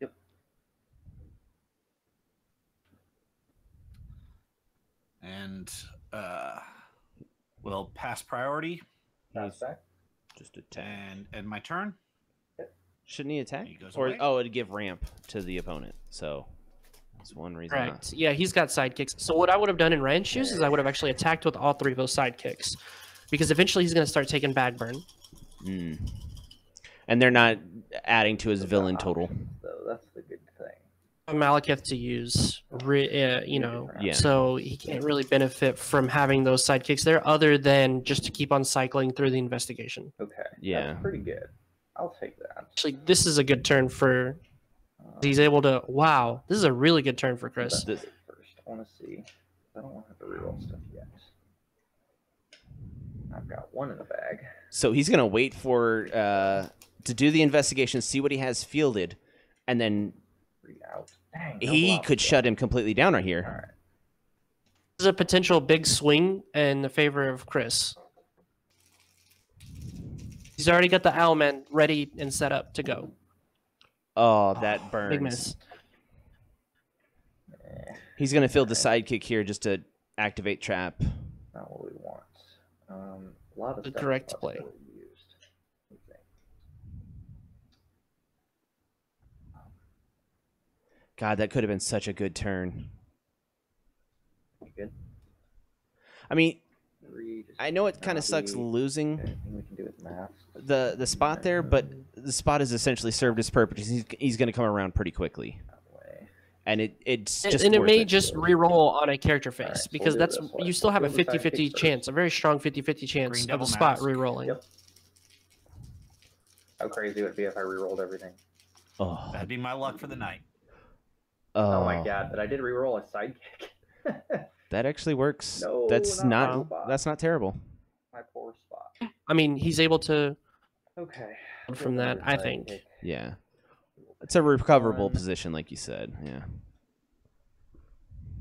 Yep. And we'll pass priority Pass back. Just attack. and end my turn. Shouldn't he attack? He goes Or away. it'd give ramp to the opponent. So that's one reason. Correct. Yeah, he's got sidekicks. So what I would have done in Ryan's shoes is I would have actually attacked with all 3 of those sidekicks, because eventually he's going to start taking bag burn. Mm. And they're not adding to his villain total. So that's the good thing. A Malekith to use, Yeah. So he can't really benefit from having those sidekicks there, other than just to keep on cycling through the investigation. Okay. Yeah. That's pretty good. I'll take that. Actually, this is a good turn for. He's able to. Wow, this is a really good turn for Chris. First, I want to see. I don't want to have to reroll stuff yet. I've got 1 in the bag. So he's gonna wait for to do the investigation, see what he has fielded, and then 3 out. Dang, no he blob could still. shut him completely down right here. All right. This is a potential big swing in the favor of Chris. He's already got the Owlman ready and set up to go. Oh, that burns. Big miss. He's going to field the sidekick here just to activate trap. Not what we want. A lot of The stuff correct is play. possibly used. Okay. God, that could have been such a good turn. You good? I mean, 3, just I know it kind of sucks Navi. losing Okay, I think we can do it with math. the spot there, but the spot has essentially served its purpose. He's going to come around pretty quickly. And it's just and it worth may it. just re-roll on a character face Alright, so because we'll do that's it this way. you still have a We'll do the 50-50 sidekick chance, first. a very strong 50-50 chance Green of Devil the spot Mask. re-rolling. Yep. How crazy would it be if I re-rolled everything? Oh, That'd be my luck for the night. Oh my god, but I did re-roll a sidekick. That actually works. No, that's not not my spot. that's not terrible. My poor spot. I mean, he's able to Okay. from that, I think. Sidekick. Yeah, it's a recoverable One. position, like you said. Yeah.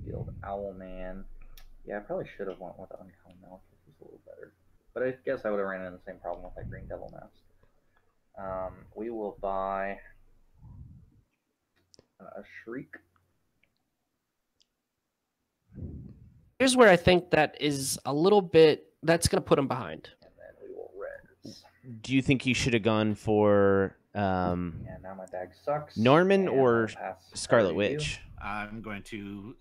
Field Owlman. Yeah, I probably should have went with Uncommon Milk if he's a little better. But I guess I would have ran into the same problem with that Green Devil Mask. We will buy a Shriek. Here's where I think that is a little bit that's going to put him behind. And then we will res. Do you think he should have gone for Yeah, now my bag sucks. Norman and or I'll pass Scarlet over to you. Witch? I'm going to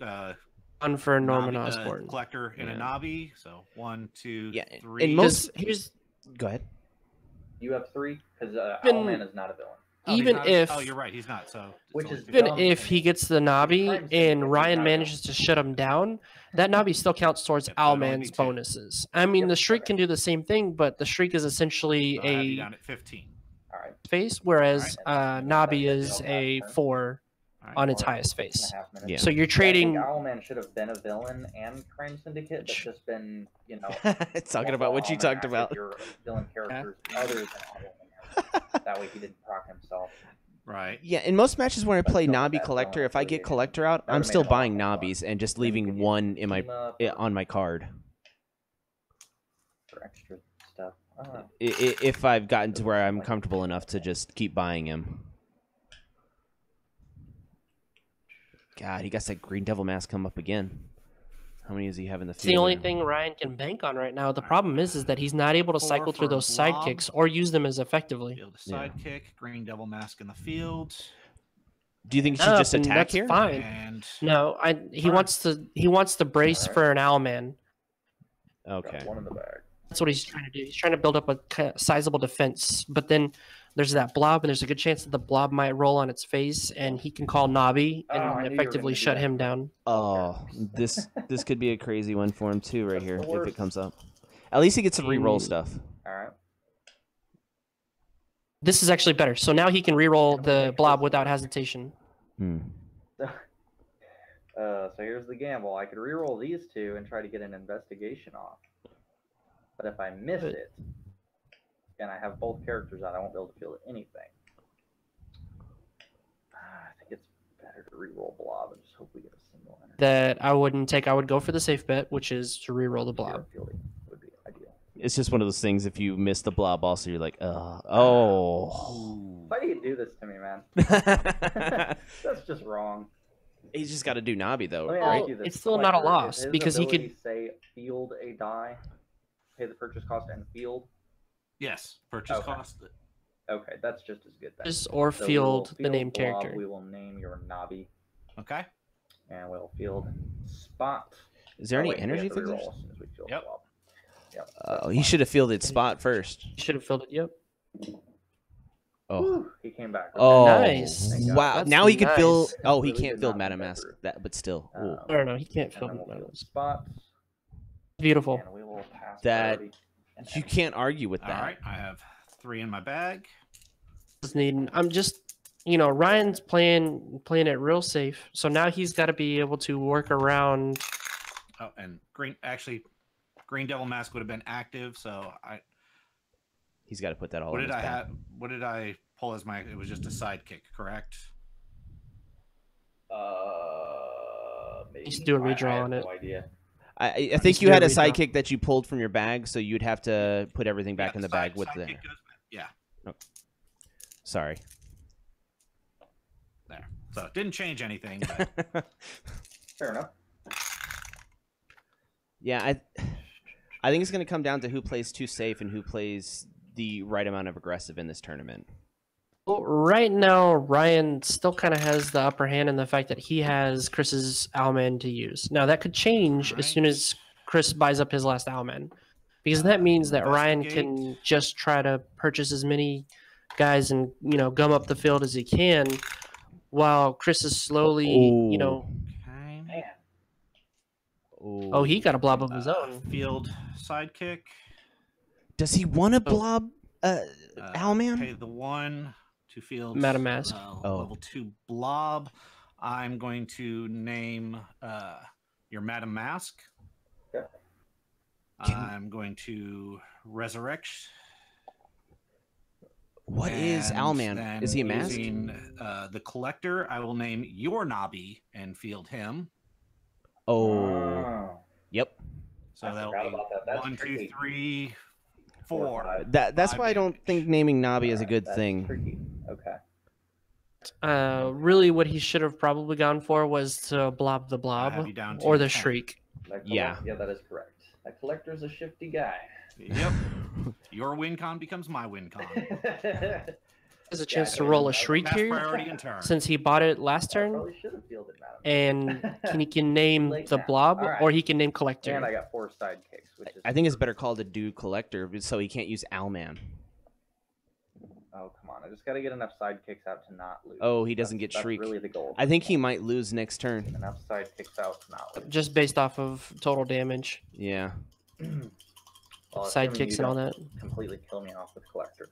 On for Norman Navi- Osborn. collector and a Yeah. Navi. So 1, 2, Yeah, 3. in most- Here's Go ahead. You have 3? Because Even- Owlman is not a villain. Oh, he's even not- if- oh, you're right, he's not. So it's Which only is 50. even dumb if to he me. gets the Navi Crime Syndicate and is Ryan not manages to shut him down, that Navi still counts towards Yep, so it'd only be Owlman's 2. bonuses. I mean, Yep, the Shriek okay. can do the same thing, but the Shriek is essentially So I have you a down at 15. All right. face, whereas Alright. Navi is a 4 All right. on its Or highest 6.5 face. minutes. Yeah. So you're Yeah, I trading. think Owlman should have been a villain and Crime Syndicate, but just been, It's talking about what you Owlman talked acted about. Your villain characters other than Owlman. That way he didn't proc himself. Right. Yeah, in most matches when I But play still, Nabi that Collector, villain if I get affiliation, Collector out, that I'm would've still made it a lot buying more fun. Nabis and just Then you leaving could one in my team up or on my card. for extra stuff. I don't know. If I've gotten to where I'm comfortable enough to just keep buying him. God, he got that Green Devil Mask come up again. How many does he have in the It's field? the only now? thing Ryan can bank on right now. The problem is that he's not able to 4 cycle through for those Blob. sidekicks or use them as effectively. Field a Yeah. sidekick, Green Devil Mask in the field, Do you think he should just and attack that's here? fine. and No, he Fine. wants to brace Alright. for an Owlman. Okay. Got one in the bag. That's what he's trying to do. He's trying to build up a sizable defense, but then there's that blob, and there's a good chance that the blob might roll on its face, and he can call Navi Oh, I knew and you were effectively gonna do shut that. him down. Oh, this could be a crazy one for him too, right That's here, the if it worst. comes up. At least he gets to re-roll Mm. stuff. All right. This is actually better. So now he can re-roll the blob without hesitation. Hmm. So here's the gamble. I could reroll these 2 and try to get an investigation off. But if I miss Good. it, and I have both characters out, I won't be able to feel anything. I think it's better to reroll Blob and just hope we get a single enter. That I wouldn't take. I would go for the safe bet, which is to re-roll the Zero blob. fielding would be ideal. It's just one of those things. If you miss the blob, also you're like, oh. Why do you do this to me, man? That's just wrong. He's just got to do Nabi though, Let me right? ask you this. It's still not a Collector, loss, is his because he could- ability say field a die, pay the purchase cost, and field. yes, purchase Okay. cost. Okay, that's just as good then. Just or So we will field the named Blob, character. We will name your Nabi, Okay. and we'll field Spot. Is there Oh, any wait, we energy have to figures? reroll as soon as we field Yep. Blob. Yep. Oh, he should have fielded Spot first. You should have filled it. Yep. Oh. Whew, he came back. Oh, Nice. Thank God. wow! That's now he can fill. nice. Oh, he Really can't did field not Madam think that Mask. through. That, but still. Ooh. I don't know. He can't And fill then we'll field it. Spot. Beautiful. And we will pass That- priority and You enter. can't argue with All that. right. I have 3 in my bag. Just needing. I'm just. Ryan's playing it real safe. So now he's got to be able to work around. Oh, and Green Devil Mask would have been active, so He's got to put that all What in did his I bag. have? What did I pull as my? It was just a sidekick, correct? Maybe. Just do a I redraw have on it. no idea. I think Just you do had a a redraw. sidekick that you pulled from your bag, so you'd have to put everything back in the bag with the. sidekick goes back. Yeah, Sorry. there. So it didn't change anything. But Fair enough. Yeah, I think it's going to come down to who plays too safe and who plays the right amount of aggressive in this tournament. Well, right now, Ryan still kind of has the upper hand in the fact that he has Chris's Owlman to use. Now, that could change as soon as Chris buys up his last Owlman, because that means that Ryan can just try to purchase as many guys and, gum up the field as he can, while Chris is slowly, okay. Man. Oh, he got a blob of his own. Field sidekick. Does he want to blob Owlman? Pay the 1 to field Madam Mask. level 2 blob. I'm going to name your Madam Mask. Yeah. I'm going to resurrect. What is Owlman? Is he a mask? Using the collector, I will name your Nobby and field him. Oh. Yep. So I that'll forgot be about that. That's 1, 2, tricky. 3, 4. That's 5 why I don't damage. think naming Nobby is a good That's thing. Tricky. Okay. Really, what he should have probably gone for was to blob the I blob have you down to or the 10. shriek. Yeah. Yeah, that is correct. That collector's a shifty guy. Yep. Your win con becomes my win con. Has a chance to roll a shriek Pass here priority in turn. since he bought it last I turn, probably should have fielded Madam. and he can name Late the now. blob All right. or he can name And I collector. got 4 sidekicks, which is. I think it's better called to do collector so he can't use Owlman. Oh, come on. I just got to get enough sidekicks out to not lose. Oh, he doesn't get That's shriek. really the goal. I think he might lose next turn. Enough sidekicks out to not lose. Just based off of total damage, Yeah. Well, assuming sidekicks you and all don't that. Completely kill me off with collector.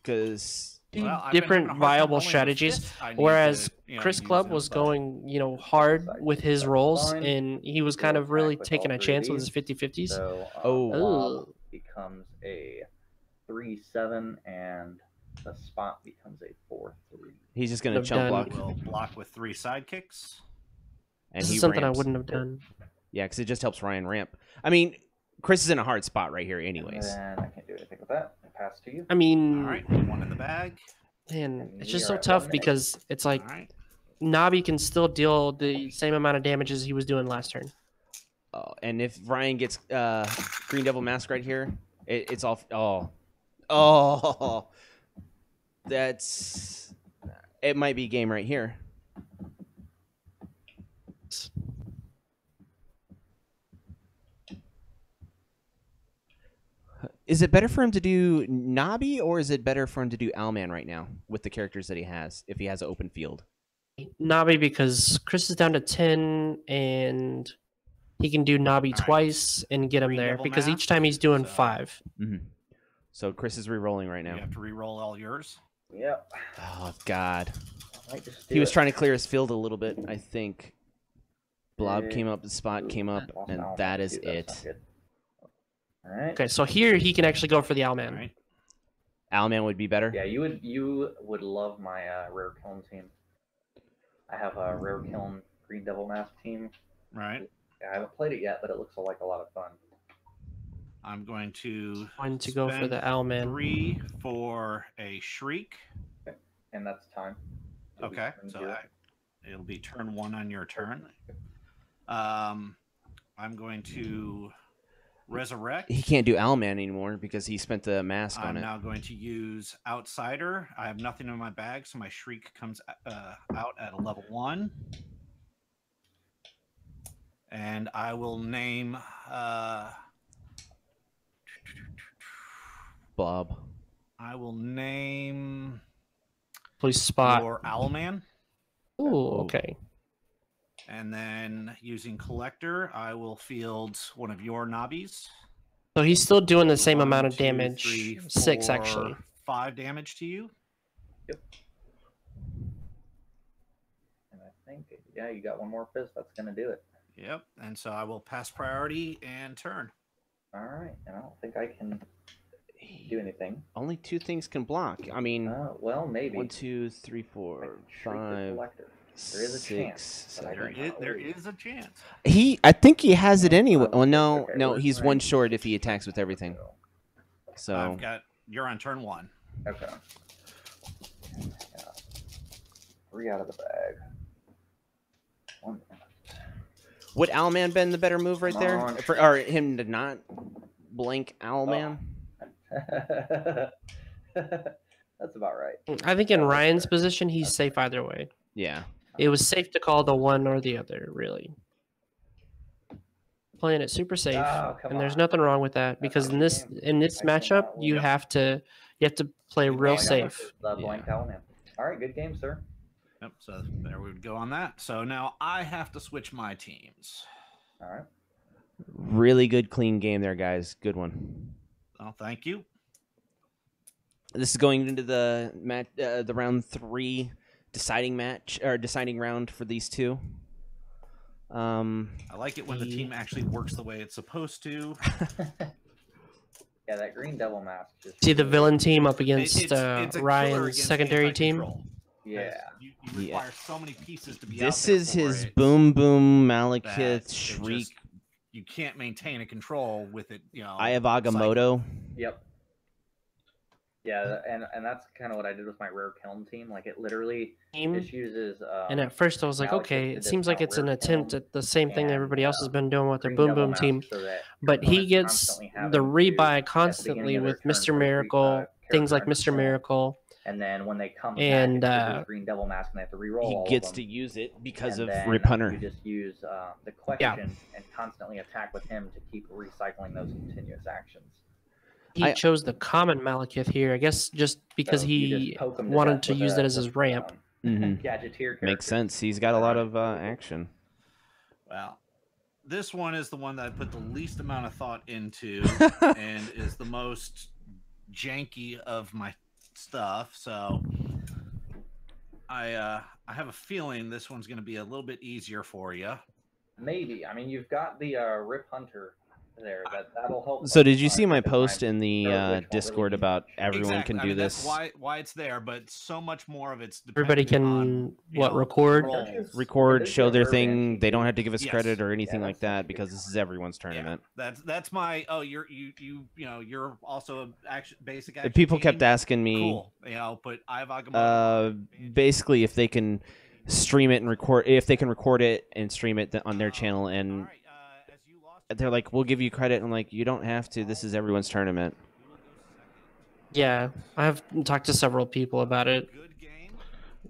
Because Well, I've been having a Different hard time viable rolling the strategies. fifth. I need Whereas to, Chris use Clubb them, was but- going, hard with his That's rolls, fine. and he was kind We'll of really attack with taking all a 3 chance of with his these. 50-50s. So, Oh. blob becomes a 3/7, and the spot becomes a 4/3. he's just going to I've chump done- block. We'll block with 3 sidekicks. And This he is something ramps. I wouldn't have done. Yeah, because it just helps Ryan ramp. I mean, Chris is in a hard spot right here anyways. And I can't do anything with that. I pass to you. I mean, All right, 1 in the bag. man, And it's we just are so at tough 1 minute. because it's like All right. Nabi can still deal the same amount of damage as he was doing last turn. And if Ryan gets Green Devil Mask right here, it's off. Oh. That's... It might be game right here. Is it better for him to do Nabi, or is it better for him to do Owlman right now with the characters that he has, if he has an open field? Nabi, because Chris is down to 10 and he can do Nabi right. twice and get him Green there Devil because each Mask, time he's doing so- 5. Mm-hmm. So Chris is re-rolling right You now. have to re-roll all yours. Yep. Oh, God. I might just He was trying to clear his field a little bit, I think. Blob Big came up, the spot Ooh, came up, lost and Owlman, that is too. That's it. not good. All right. Okay, so here he can actually go for the Owlman. All right. Owlman would be better. Yeah, you would love my rare kiln team. I have a rare kiln Green Devil Mask team. Right. I haven't played it yet, but it looks like a lot of fun. I'm going to Going to go for spend the Owlman. 3 for a shriek. And that's time. It'll be Okay, turn so 0. it'll be turn 1 on your turn. I'm going to resurrect. He can't do Owlman anymore because he spent the mask on I'm it. now going to use outsider. I have nothing in my bag, so my shriek comes out at a level 1. And I will name Blob. I will name Please spot. your Owlman. Ooh, okay. And then using collector, I will field one of your Nobbies. So he's still doing the same 1, amount of 2, damage. 3, 6, 4, actually. 5 damage to you. And I think, yeah, you got one more fist. That's going to do it. Yep. And so I will pass priority and turn. All right. And I don't think I can do anything. Only 2 things can block. I mean, well, maybe. 1, 2, 3, 4, 5, There is a 6, chance. But 7. There is a chance. I think he has it anyway. Well, no, Okay, no, where's he's my- 1 short if he attacks with everything. So You're on turn 1. Okay. Yeah. 3 out of the bag. 1 minute. would Owlman been the better move right Come there, on. or him to not blank Owlman? That's about right. I think in Ryan's position, he's safe either way. Yeah. It was safe to call the one or the other, really. Playing it super safe, Oh, come and there's on. nothing wrong with that because in this matchup, you have to play real Yeah. safe. The blank Owlman. All right, good game, sir. Yep. So there we would go on that. So now I have to switch my teams. All right. Really good, clean game there, guys. Good one. Oh, thank you. This is going into the match, the round 3 deciding match or deciding round for these two. I like it when the team actually works the way it's supposed to. Yeah, that green devil mask. Just See the villain team up against It's a killer Ryan's against secondary team. anti-control. Yeah. You require so many pieces to be This out there is for his it boom boom that Malekith it shriek. just- you can't maintain a control with it. I have Agamotto. Yep. Yeah, and that's kind of what I did with my rare kiln team. Like it literally just uses. And at first I was like, Malekith okay, to it seems like discount it's an rare attempt kiln at the same thing and, everybody else has been doing with their green Boom devil Boom mask team. so that But your he opponent's gets constantly having the to, rebuy at the constantly beginning of their with turn, Mr. put Miracle, things like character Mr. items in. Miracle. And then when they come And, back into his green devil mask and they have to reroll all He gets of to them, use it because and of then Rip Hunter. You just use the question and constantly attack with him to keep recycling those continuous actions. He chose the common Malekith here, I guess just because So you he just poke him wanted death to with use a- that as his with, ramp. Mhm. Gadgeteer character. Makes sense. He's got a lot of action. Well, this one is the one that I put the least amount of thought into and is the most janky of my stuff. So I have a feeling this one's going to be a little bit easier for you. Maybe. I mean, you've got the Rip Hunter there. That'll help. So did you see my because post my in the third witch won't really Discord do about much. everyone Exactly. can I do mean, this? That's why it's there, but so much more of it's Everybody depending can, on, you know, record? roles. Record, It is show a their rare thing. banshee They don't too. have to give us Yes. credit or anything Yeah, like that's that because this is everyone's tournament. That's my you're also a basic action People team? kept asking me, Cool. But I have Agamotto. basically, if they can stream it and record, if they can record it and stream it on their channel, and they're like, "We'll give you credit." I'm like, "You don't have to. This is everyone's tournament." Yeah, I've talked to several people about it. Good game.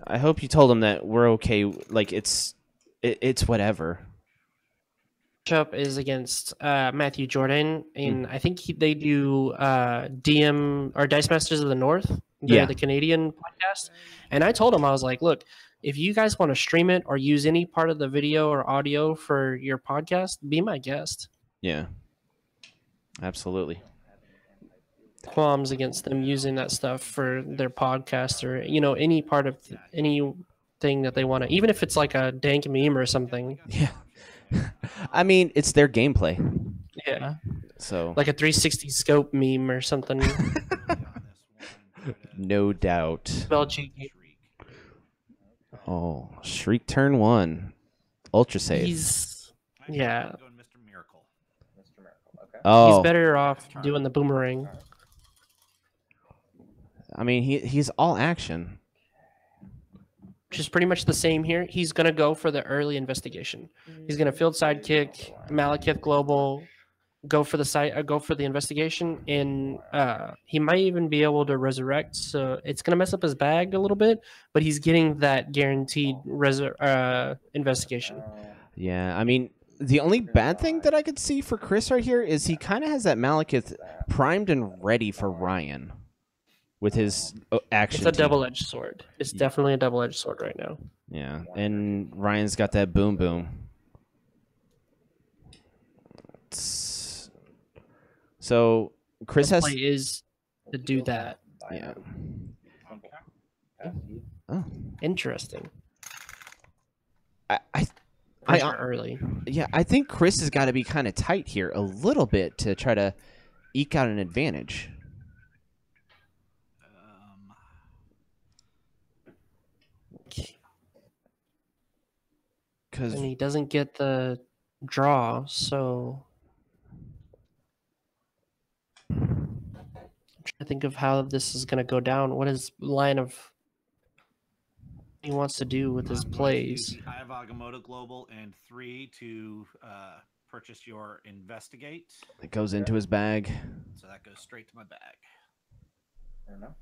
I hope you told them that we're okay. Like it's whatever. Matchup is against Matthew Jordan, and I think they do DM or Dice Masters of the North. They're Yeah. the Canadian podcast. And I told him, I was like, look, if you guys want to stream it or use any part of the video or audio for your podcast, be my guest. Yeah. Absolutely. Qualms against them using that stuff for their podcast or, any part of anything that they want to, even if it's like a dank meme or something. Yeah. I mean, it's their gameplay. Yeah. So Like a 360 scope meme or something. no doubt. Spell cheeky. Oh, Shriek turn 1. Ultra save. Yeah. Going Mr. Miracle. Mr. Miracle. Okay. Oh, He's better off doing the boomerang. I mean, he's all action. Which is pretty much the same here. He's going to go for the early investigation. He's going to field sidekick, Malekith global, go for the investigation, and he might even be able to resurrect. So it's going to mess up his bag a little bit, but he's getting that guaranteed investigation. Yeah, I mean, the only bad thing that I could see for Chris right here is he kind of has that Malekith primed and ready for Ryan with his action. It's a team. double-edged sword. It's definitely a double-edged sword right now. Yeah, and Ryan's got that boom boom. So Chris His has. play is to do that. Yeah. Okay. Oh, Interesting. I Early. yeah, I think Chris has got to be kind of tight here a little bit to try to eke out an advantage. Because And he doesn't get the draw, so I'm trying to think of how this is going to go down. What is line of he wants to do with his I'm going to plays? use the Eye of Agamotto Global and 3 to purchase your Investigate. it goes into his bag. So that goes straight to my bag. Fair enough.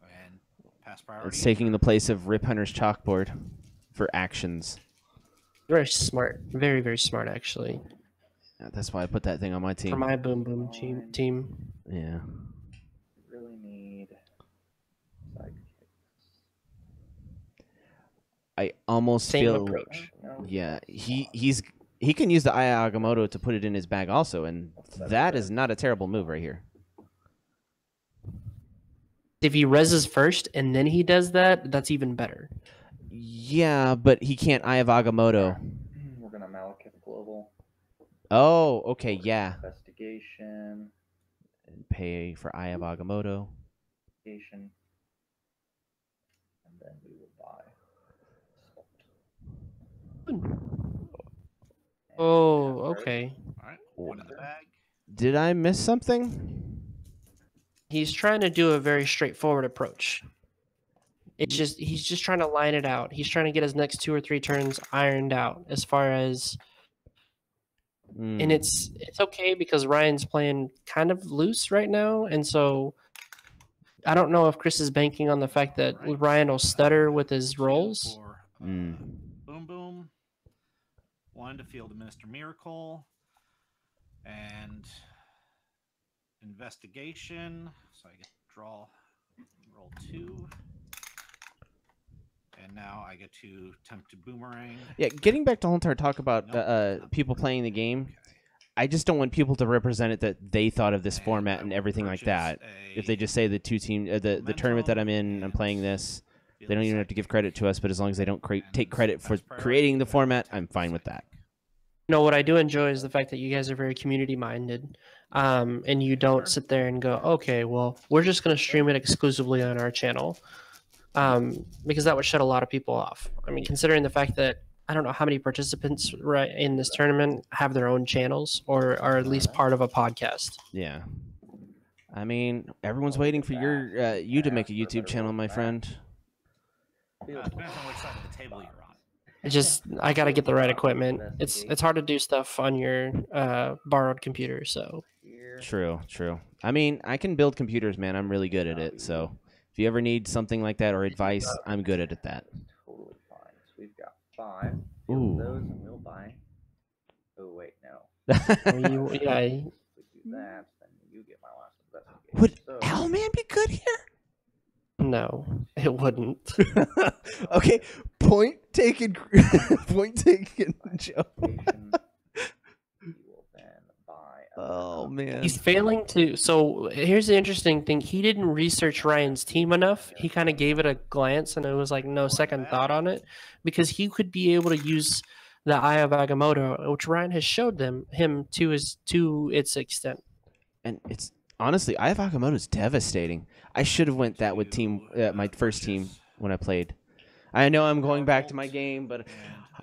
And pass priority. It's taking the place of Rip Hunter's chalkboard for actions. Very smart. Very, very smart, actually. Yeah, that's why I put that thing on my For team. my boom boom team. Yeah. Really need sidekicks. I almost Same feel approach. No, yeah, he can use the Eye of Agamotto to put it in his bag also, and that is not a terrible move right here. If he reses first and then he does that, that's even better. Yeah, but he can't Eye of Agamotto. We're gonna Malekith Global. Oh, okay, yeah. Investigation. And pay for Eye of Agamotto. Investigation. And then we will buy. Oh, okay. All right. One in the bag. Did I miss something? He's trying to do a very straightforward approach. It's just he's just trying to line it out. He's trying to get his next 2 or 3 turns ironed out as far as and it's okay because Ryan's playing kind of loose right now, and so I don't know if Chris is banking on the fact that Ryan will stutter with his rolls. For, boom boom. 1 to field a Mr. Miracle. And investigation. So I get to draw roll 2. And now I get to attempt to boomerang. Yeah, getting back to whole entire talk about people playing the game, I just don't want people to represent it that they thought of this format and everything like that. If they just say the the tournament that I'm in, I'm playing this, they don't even have to give credit to us. But as long as they don't take credit for creating the format, I'm fine with that. No, what I do enjoy is the fact that you guys are very community minded, and you don't sit there and go, okay, well, we're just going to stream it exclusively on our channel, because that would shut a lot of people off. I mean, considering the fact that I don't know how many participants in this tournament have their own channels or are at least part of a podcast. Yeah, I mean, everyone's waiting for you to make a YouTube channel, my friend. Depends on which side of the table you're on. I got to get the right equipment. It's hard to do stuff on your borrowed computer. So True. I mean, I can build computers, man. I'm really good at it. So if you ever need something like that or advice, I'm good at that. Totally fine. So we've got 5. Ooh. Those and we'll buy. Oh wait, no. yeah, If we do that, then you get my last investigation. Would So, Owlman be good here? no, it wouldn't. Okay, point taken, Joe. investigation, you will then buy. Oh man. He's failing to. So here's the interesting thing. He didn't research Ryan's team enough. He kind of gave it a glance, and it was like no second thought on it, because he could be able to use the Eye of Agamotto, which Ryan has showed him to its extent. And it's honestly, Eye of Agamotto is devastating. I should have went that with my first team when I played. I know I'm going back to my game, but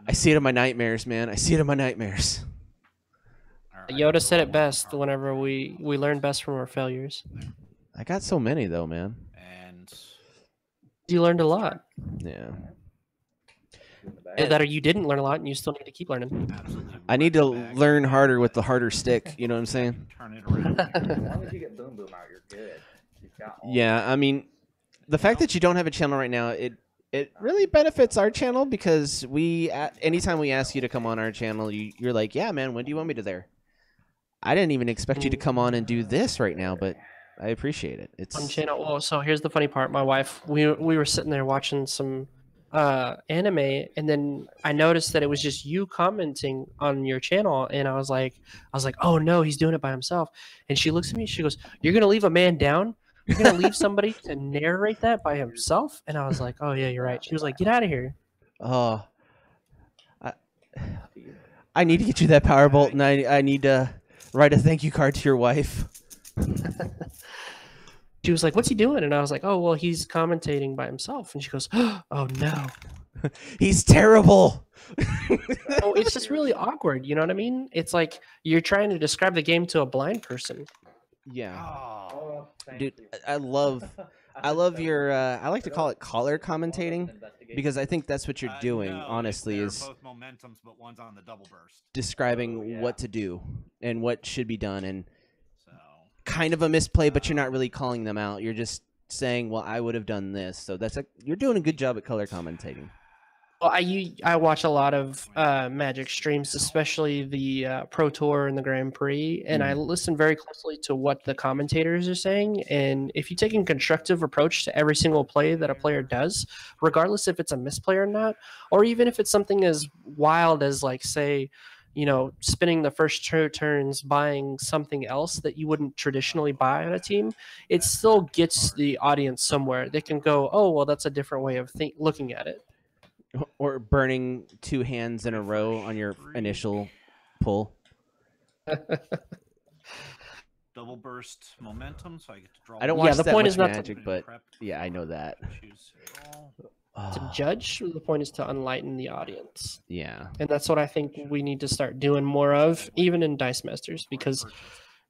I see it in my nightmares, man. I see it in my nightmares. Yoda said it best. Whenever we learn best from our failures. I got so many though, man. And You learned a lot. Yeah. That or you didn't learn a lot, and you still need to keep learning. absolutely. I need to learn harder with the harder stick. You know what I'm saying? Turn it around. As long as you get Boom Boom out, you're good. You've got all Yeah, I mean, the fact that you don't have a channel right now, it really benefits our channel because anytime we ask you to come on our channel, you're like, yeah, man, when do you want me to there? I didn't even expect you to come on and do this right now, but I appreciate it. It's On channel. Well, so here's the funny part. My wife, we were sitting there watching some anime, and then I noticed that it was just you commenting on your channel, and I was like, oh no, he's doing it by himself. And she looks at me, she goes, "You're gonna leave a man down? You're gonna leave somebody to narrate that by himself?" And I was like, "Oh yeah, you're right." She was like, "Get out of here." oh, I need to get you that power bolt, and I need to write a thank you card to your wife. She was like, "What's he doing?" And I was like, "Oh well, he's commentating by himself." And she goes, "Oh no." He's terrible. Oh, it's just really awkward. You know what I mean? It's like you're trying to describe the game to a blind person. Yeah, Oh, dude, I love your. I like to call it color commentating because I think that's what you're doing. no, honestly, they're is both momentums, but one's on the double burst. describing what to do and what should be done, and So kind of a misplay, but you're not really calling them out. You're just saying, "Well, I would have done this." So you're doing a good job at color commentating. Well, I watch a lot of Magic streams, especially the Pro Tour and the Grand Prix, and I listen very closely to what the commentators are saying. And if you take a constructive approach to every single play that a player does, regardless if it's a misplay or not, or even if it's something as wild as, like, say, spending the first two turns buying something else that you wouldn't traditionally buy on a team, it still gets the audience somewhere. They can go, oh, well, that's a different way of looking at it. Or burning 2 hands in a row on your initial pull. double burst momentum, so I get to draw. I don't Yeah, watch the that point much is not to Magic, but yeah, I know that. Choose roll. To judge, the point is to enlighten the audience. Yeah. And that's what I think we need to start doing more of, even in Dice Masters, because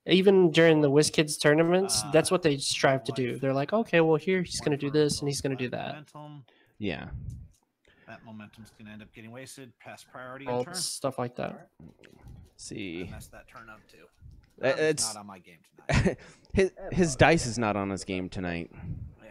even during the WizKids tournaments, that's what they strive to do. They're like, okay, well, here he's going to do this and he's going to do that. Momentum. Yeah. That momentum's going to end up getting wasted. Pass priority All on turn. stuff like that. See. I messed that turn up too. It's not on my game tonight. his dice is not on his game tonight. Yeah.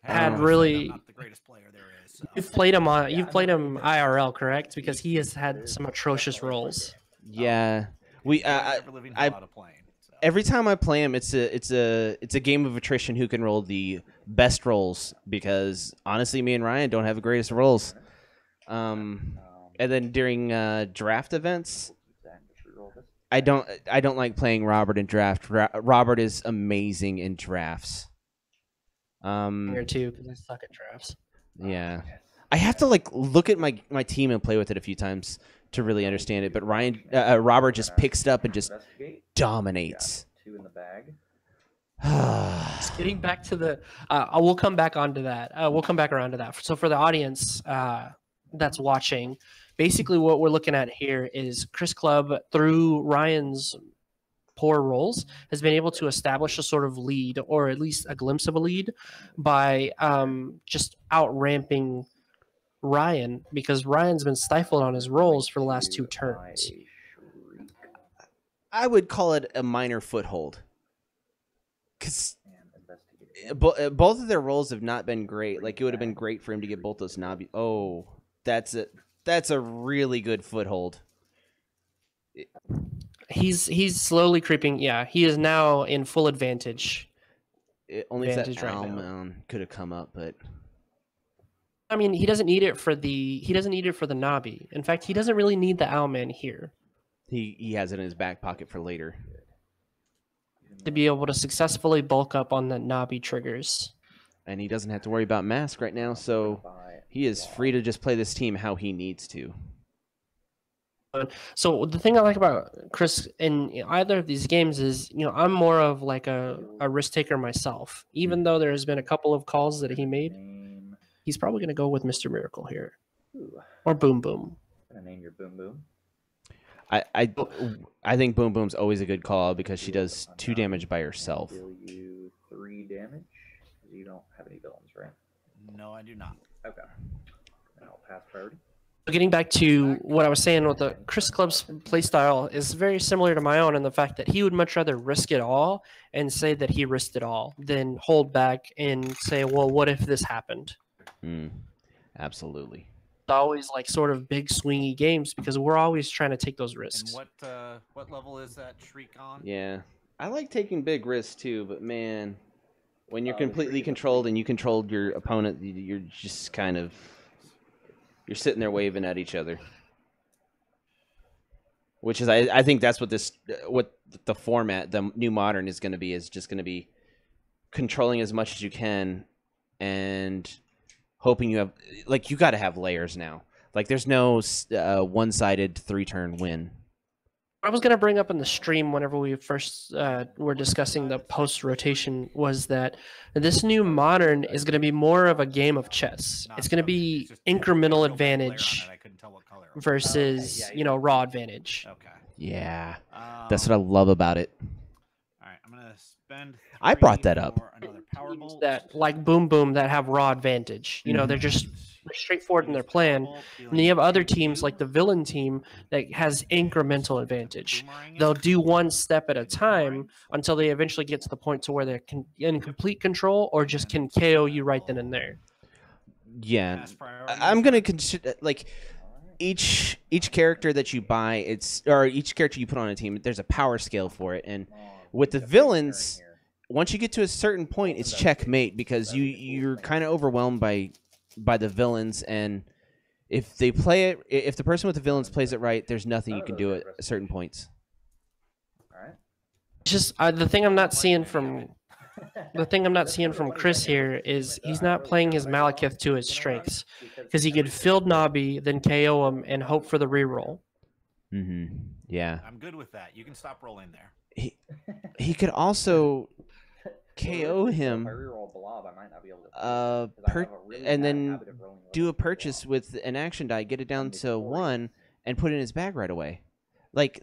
Had I'm really- not the greatest player there is. So. You've played him IRL, correct? Because he has had some atrocious rolls. Yeah. We For living hell out of playing. So. every time I play him, it's a game of attrition who can roll the best rolls, because honestly, me and Ryan don't have the greatest rolls. And then during draft events, I don't like playing Robert in draft. Robert is amazing in drafts. Or two, because I suck at drafts. Yeah, I have to look at my team and play with it a few times to really understand it. But Robert just picks it up and just dominates. 2 in the bag. Just getting back to the, we'll come back onto that. We'll come back around to that. So for the audience that's watching, basically what we're looking at here is Chris Clubb, through Ryan's poor rolls, has been able to establish a sort of lead, or at least a glimpse of a lead, by just outramping Ryan, because Ryan's been stifled on his rolls for the last 2 turns. I would call it a minor foothold, because both of their rolls have not been great. Like, it would have been great for him to get both those knobby. Oh, that's a really good foothold. He's slowly creeping. Yeah, he is now in full advantage. Only if that Advantage right now. Alman could have come up, but I mean, he doesn't need it for the knobby. In fact, he doesn't really need the Owlman here he has it in his back pocket for later. to be able to successfully bulk up on the knobby triggers. And he doesn't have to worry about mask right now, so he is free to just play this team how he needs to. So the thing I like about Chris in either of these games is, I'm more of like a risk taker myself. Even though there has been a couple of calls that he made, he's probably going to go with Mr. Miracle here, or Boom Boom. Gonna name your Boom Boom. I think Boom Boom's always a good call because she does 2 damage by herself. Deal you 3 damage. You don't have any villains, right? No, I do not. Okay. And I'll pass priority. So getting back to what I was saying with the Chris Clubb's playstyle is very similar to my own in the fact that he would much rather risk it all and say that he risked it all than hold back and say, well, what if this happened? Absolutely. It's always like sort of big swingy games because we're always trying to take those risks. And what level is that Shriek on? Yeah. I like taking big risks too, but man, when you're completely controlled and you controlled your opponent, you're just kind of... You're sitting there waving at each other, which is I think that's what the format, the new modern, is going to be. Is just going to be controlling as much as you can and hoping you have you got to have layers now. Like, there's no one-sided 3-turn win. I was going to bring up in the stream whenever we first were discussing the post rotation was that this new modern is going to be more of a game of chess. It's going to be incremental advantage versus raw advantage. Okay. Yeah, that's what I love about it. All right, I'm gonna spend. I brought that up. Another power Teams bolt. that like Boom Boom that have raw advantage. They're just straightforward in their plan. And then you have other teams like the villain team that has incremental advantage. They'll do one step at a time until they eventually get to the point to where they're in complete control or just can KO you right then and there. Yeah, I'm gonna consider like each character that you buy, each character you put on a team. There's a power scale for it, and with the villains, once you get to a certain point, it's checkmate because you're kind of overwhelmed by the villains, and if they play it, if the person with the villains plays it right, there's nothing you can do at certain points. All right. Just the thing I'm not seeing from Chris here is he's not playing his Malekith to his strengths because he could field Nobby, then KO him, and hope for the reroll. Mm-hmm. Yeah. I'm good with that. You can stop rolling there. He could also KO him. If I reroll Blob, I might not be able to. And then do a purchase with an action die, get it down to 1, and put it in his bag right away. Like,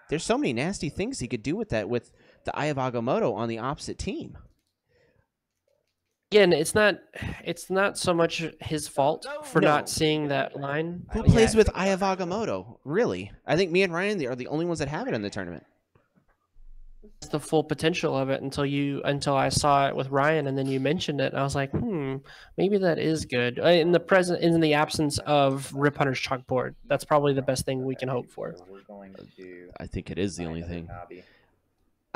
there's so many nasty things he could do with that with the Eye of Agamotto on the opposite team. Again, it's not so much his fault for not seeing that line. Who plays with Eye of Agamotto? Really? I think me and Ryan are the only ones that have it in the tournament. It's the full potential of it until I saw it with Ryan, and then you mentioned it, and I was like, maybe that is good. In the absence of Rip Hunter's chalkboard, that's probably the best thing we can hope for. I think it is the only thing.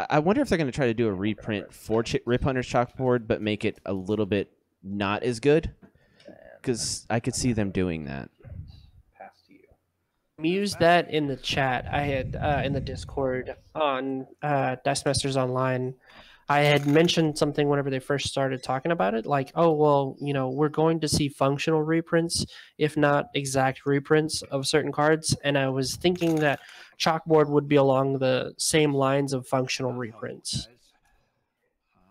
I wonder if they're going to try to do a reprint for Rip Hunter's chalkboard, but make it a little bit not as good, because I could see them doing that. Used that in the chat. I had in the Discord on Dice Masters Online. I had mentioned something whenever they first started talking about it, like, oh, well, we're going to see functional reprints, if not exact reprints of certain cards. And I was thinking that chalkboard would be along the same lines of functional reprints.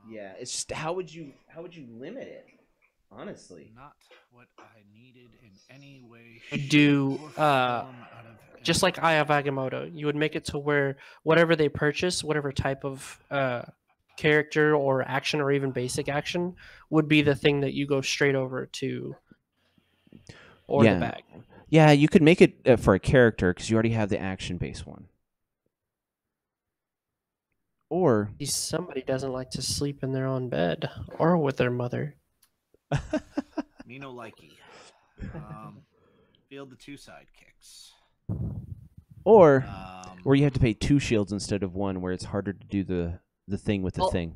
Yeah, it's just how would you limit it? Honestly, not what I needed in any way. Do just like Eye of Agamotto, you would make it to where whatever they purchase, whatever type of character or action or even basic action would be the thing that you go straight over to the bag. Yeah, you could make it for a character because you already have the action-based one. Or somebody doesn't like to sleep in their own bed or with their mother. Me no likey. Field the 2 sidekicks. Or where you have to pay 2 shields instead of 1, where it's harder to do the thing with the thing.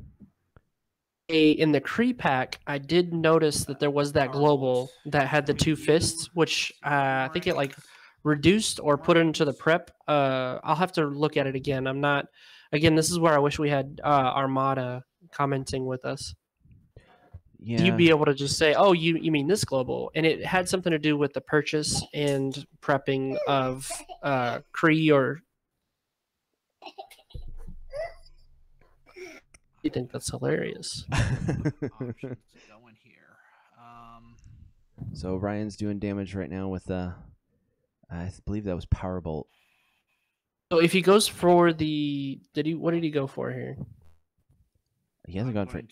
In the Kree pack, I did notice that there was that global that had the 2 fists, which I think it reduced or put into the prep. I'll have to look at it again. I'm not. Again, this is where I wish we had Armada commenting with us. Yeah. You'd be able to just say, oh, you mean this global. And it had something to do with the purchase and prepping of Kree or... You think that's hilarious. So Ryan's doing damage right now with I believe that was Power Bolt. So if he goes for the... What did he go for here? He hasn't gone for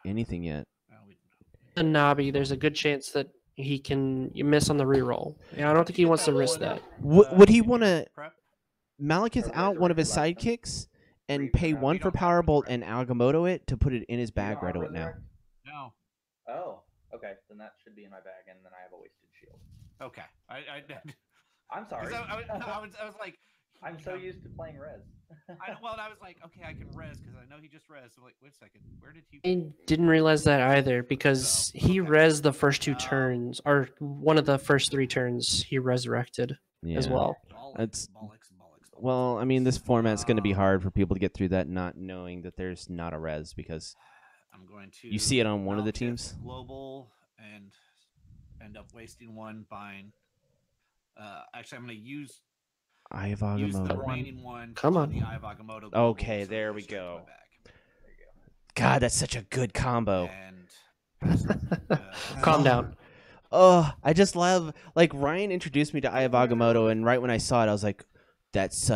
anything yet. The Nobby, there's a good chance that he can miss on the reroll. Yeah, I don't think he wants to risk that. Would he want to Malekith out one of his sidekicks and pay 1 for Power Bolt and Agamotto it to put it in his bag right now? No. Oh, okay. Then that should be in my bag, and then I have a wasted shield. Okay. I'm sorry. I was like, I'm so used to playing res. I was like, okay, I can res because I know he just res. I'm like, wait a second, where did he? I didn't realize that either because he res the first 2 turns, or one of the first 3 turns he resurrected as well. Well, I mean, this format's going to be hard for people to get through that not knowing that there's not a res because I'm going to you see it on one of the teams. Global and end up wasting 1 buying. Actually, I'm going to use. Use the Agamotto. remaining one Come on. the Eye of Agamotto global, Okay, so there it we goes straight to my go. bag. God, that's such a good combo. And pass it. Calm down. Oh, I just love, like, Ryan introduced me to Eye of Agamotto, and right when I saw it, I was like, that's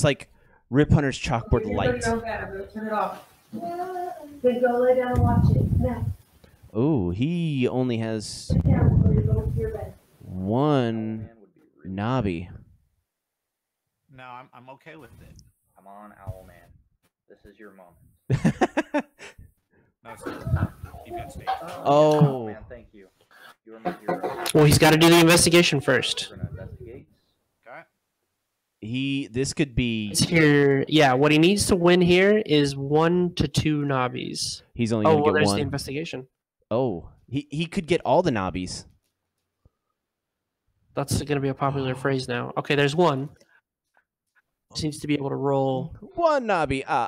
like Rip Hunter's chalkboard light. Turn it off. Then go lay down and watch it. Now, Oh, he only has sit down before you go to your bed. one Man would be really knobby. No, I'm okay with it. Come on, Owlman. This is your moment. No, it's keep it stage. Oh. Man, thank you. You are my hero. Well, he's got to do the investigation first. We're gonna investigate. Okay. This could be. It's here. Yeah, what he needs to win here is 1 to 2 knobbies. He's only Oh, gonna well, get there's one. the investigation. Oh, he could get all the knobbies. That's going to be a popular phrase now. Okay, there's one. Seems to be able to roll. One knobby. Oh.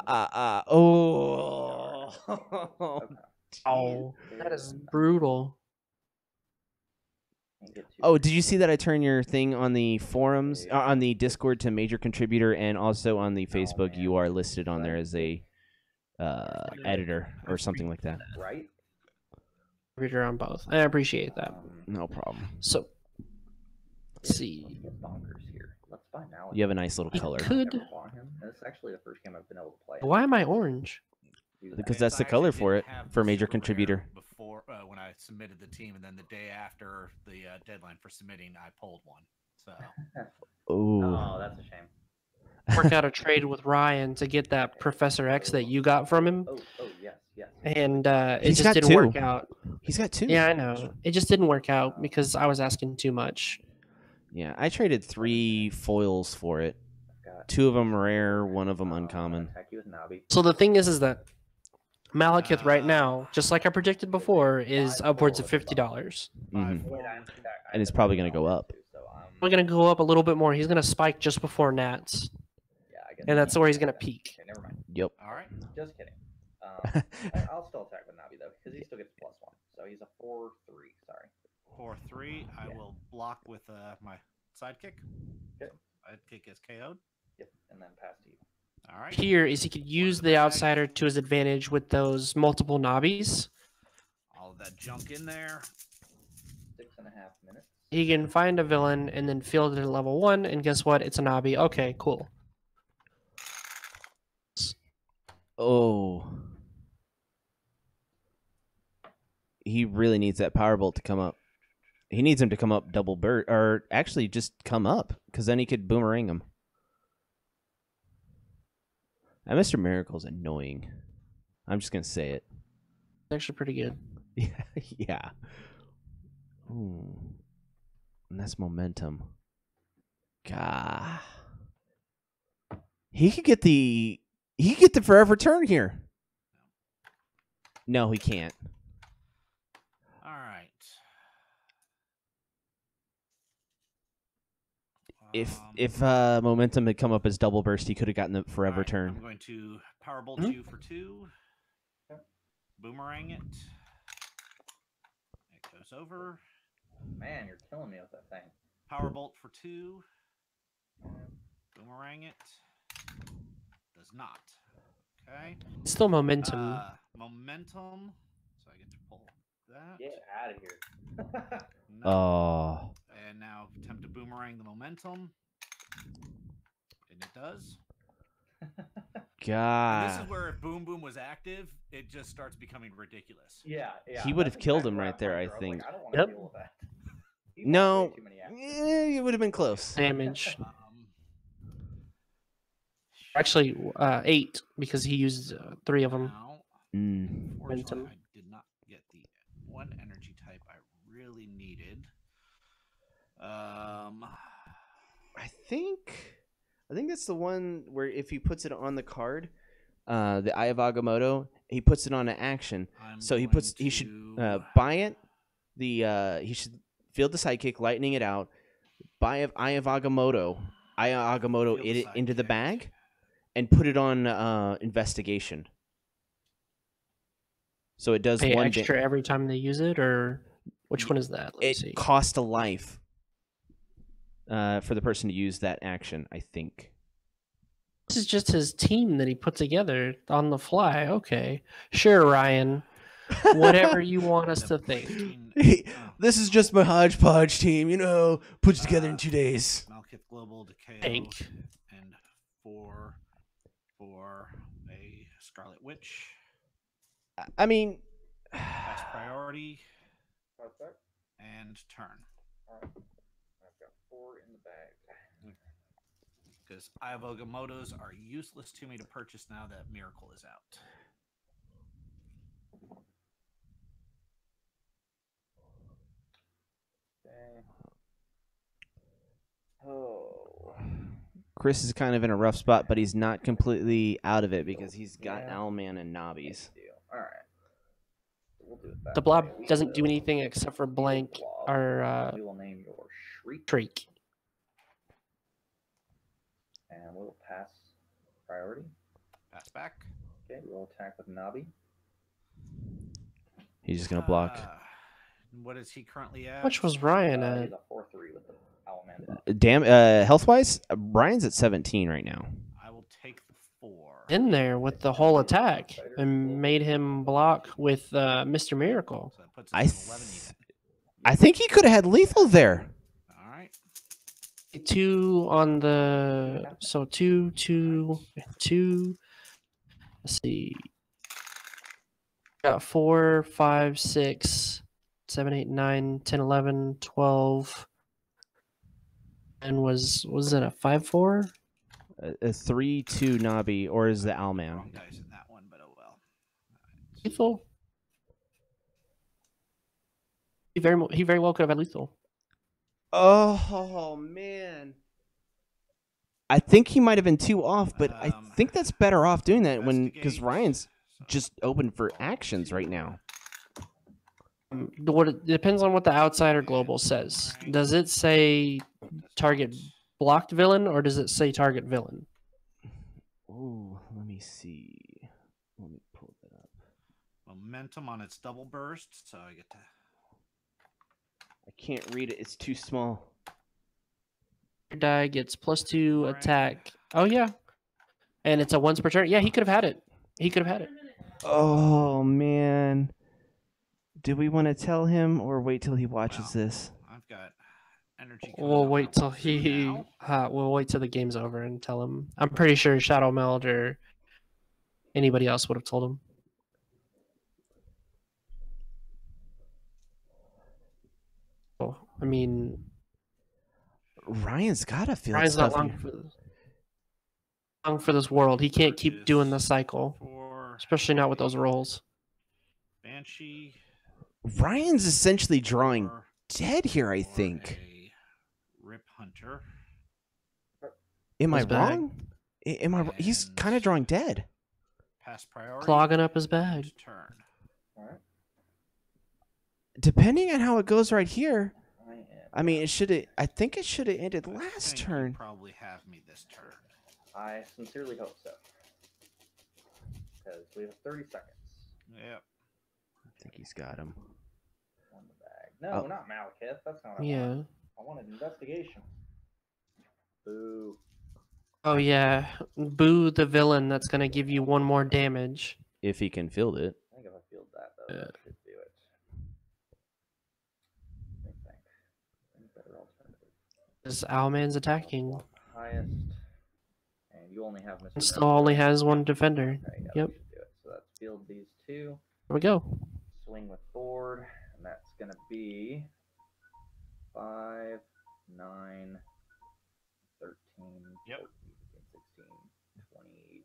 Oh, that is brutal. Can't get too Oh, did you see that I turned your thing on the forums, on the Discord to major contributor, and also on the Facebook? man. You are listed on there as a editor or something like that. right? Reader on both. I appreciate that. No problem. So, let's see. Let's get bonkers here. Let's find out. You have a nice little He color. could. Never bought him. And this is actually the first game I've been able to play. Why am I orange? Do that. Because Okay, that's so the I color actually for didn't it, have for the major super contributor. rare before when I submitted the team, and then the day after the deadline for submitting, I pulled one. So Ooh. Oh, that's a shame. Work out a trade with Ryan to get that Professor X that you got from him, Oh, yes, yes. and it He's just got didn't two. work out. He's got two. Yeah, I know. It just didn't work out because I was asking too much. Yeah, I traded 3 foils for it. I've got 2 of them rare, 1 of them uncommon. attack you with Nabi. So the thing is that Malekith right now, just like I predicted before, is upwards of $50. Mhm. Wait, And it's probably gonna go up. So, We're gonna go up a little bit more. He's gonna spike just before Nats, yeah, I guess and that's where he's gonna peak. Okay, never mind. Yep. all right. Just kidding. I'll still attack with Nabi though, because he still gets +1. So he's a 4/3. Sorry. 4-3. I will block with my sidekick. Okay. Sidekick is KO'd. Yep, and then pass to you. All right. Here is he could use the outsider to his advantage with those multiple knobbies. All of that junk in there. 6.5 minutes. He can find a villain and then field it at level 1, and guess what? It's a knobby. Okay, cool. Oh. He really needs that power bolt to come up. He needs him to come up double burst, or actually just come up, because then he could boomerang him. And Mr. Miracle's annoying. I'm just gonna say it. It's actually pretty good. Yeah. Ooh. And that's momentum. Gah. He could get the forever turn here. No, he can't. All right. If momentum had come up as double burst, he could have gotten the forever Alright, turn. I'm going to power bolt Hmm? you for 2. Boomerang it. It goes over. Man, you're killing me with that thing. Power bolt for 2. Boomerang it. Does not. Okay. It's still momentum. Momentum. So I get to pull that. Get out of here. No. Oh. And now attempt to boomerang the momentum. And it does. And this God. is where if Boom Boom was active, it just starts becoming ridiculous. Yeah. He would have that's killed exactly him what right I there, I was like, think. I don't want to Yep. deal with that. He No. wants way too many actions. It would have been close. Damage. Actually, 8 because he used 3 of them. Now, Mm. unfortunately, Momentum. I did not get the one energy type I really needed. I think that's the one where if he puts it on the card, the Eye of Agamotto, he puts it on an action. I'm So he going should to- buy it. He should field the sidekick, lightning it out. Buy Eye of Agamotto Field it into the sidekick. bag, and put it on investigation. So it does Pay one extra every time they use it, or which one is that? Let me It see. costs a life. for the person to use that action, I think. This is just his team that he put together on the fly. Okay. Sure, Ryan. Whatever you want us to think. This is just my hodgepodge team, put together in 2 days. Malkith Global to KO Think. and 4 for a Scarlet Witch. I mean, Pass priority What's that? and turn. All right. I've got 4 in the bag. Because Iavogamotos are useless to me to purchase now that Miracle is out. Okay. Oh. Chris is kind of in a rough spot, but he's not completely out of it because he's got Yeah. Owlman and Nobbies. All right. We'll do it that The blob way. doesn't do anything except for blank Blob. or We will name your Shriek, Shriek. and we'll pass priority. Pass back. Okay, we'll attack with Nabi. He's just going to block. What is he currently at? Which was Ryan at? He's a 4-3 with the Owlman. Damn, health-wise, Brian's at 17 right now. I will take the 4. In there with the whole attack and made him block with Mr. Miracle. So that puts us I, at 11 th- even. I think he could have had lethal there. All right. 2 on the so 2, 2, 2. Let's see. Got 4, 5, 6, 7, 8, 9, 10, 11, 12. And was it a 5-4? A 3-2 Nobby, or is the Wrong Owlman? dice in that one, but oh well. Lethal. He very well could have had lethal. Oh, man. I think he might have been 2 off, but I think that's better off doing that because Ryan's just open for actions right now. What it depends on what the outsider global says. Does it say target blocked villain or does it say target villain? Ooh, let me see. Let me pull that up. Momentum on its double burst, so I get to. I can't read it. It's too small. Your die gets +2 attack. Oh yeah, and it's a once per turn. Yeah, he could have had it. He could have had it. Oh, man. Do we want to tell him or wait till he watches this? I've got energy. coming We'll up wait till now. we'll wait till the game's over and tell him. I'm pretty sure Shadow Meld or anybody else would have told him. Oh, I mean, Ryan's got to feel Ryan's not stuff. long for this world. He can't keep doing the cycle, For especially not with those rolls. Banshee. Ryan's essentially drawing for- dead here, I for think. a Rip Hunter. Am I His bag. wrong? Am I? He's kind of drawing dead. Pass priority. Clogging up his bag. and Turn. All right. Depending on how it goes right here, I am. I mean, it should have. I think it should have ended I last think you turn. probably have me this turn. I sincerely hope so. Because we have 30 seconds Yep. I think he's got him. on the bag. No, Oh. not Malekith. That's not what I Yeah. want. I want an investigation. Boo. Oh yeah. Boo the villain that's gonna give you 1 more damage. If he can field it. I think if I field that, though, Yeah. that should do it. Let me think. Any better alternative? This Owlman's attacking. Highest. And you only have Mr. And still Miracle, only right? has 1 defender. Okay, yeah, Yep. that should do it. So let's field these 2. Here we go. Swing with board, and that's going to be 5, 9, 13, Yep. 14, 16, 20,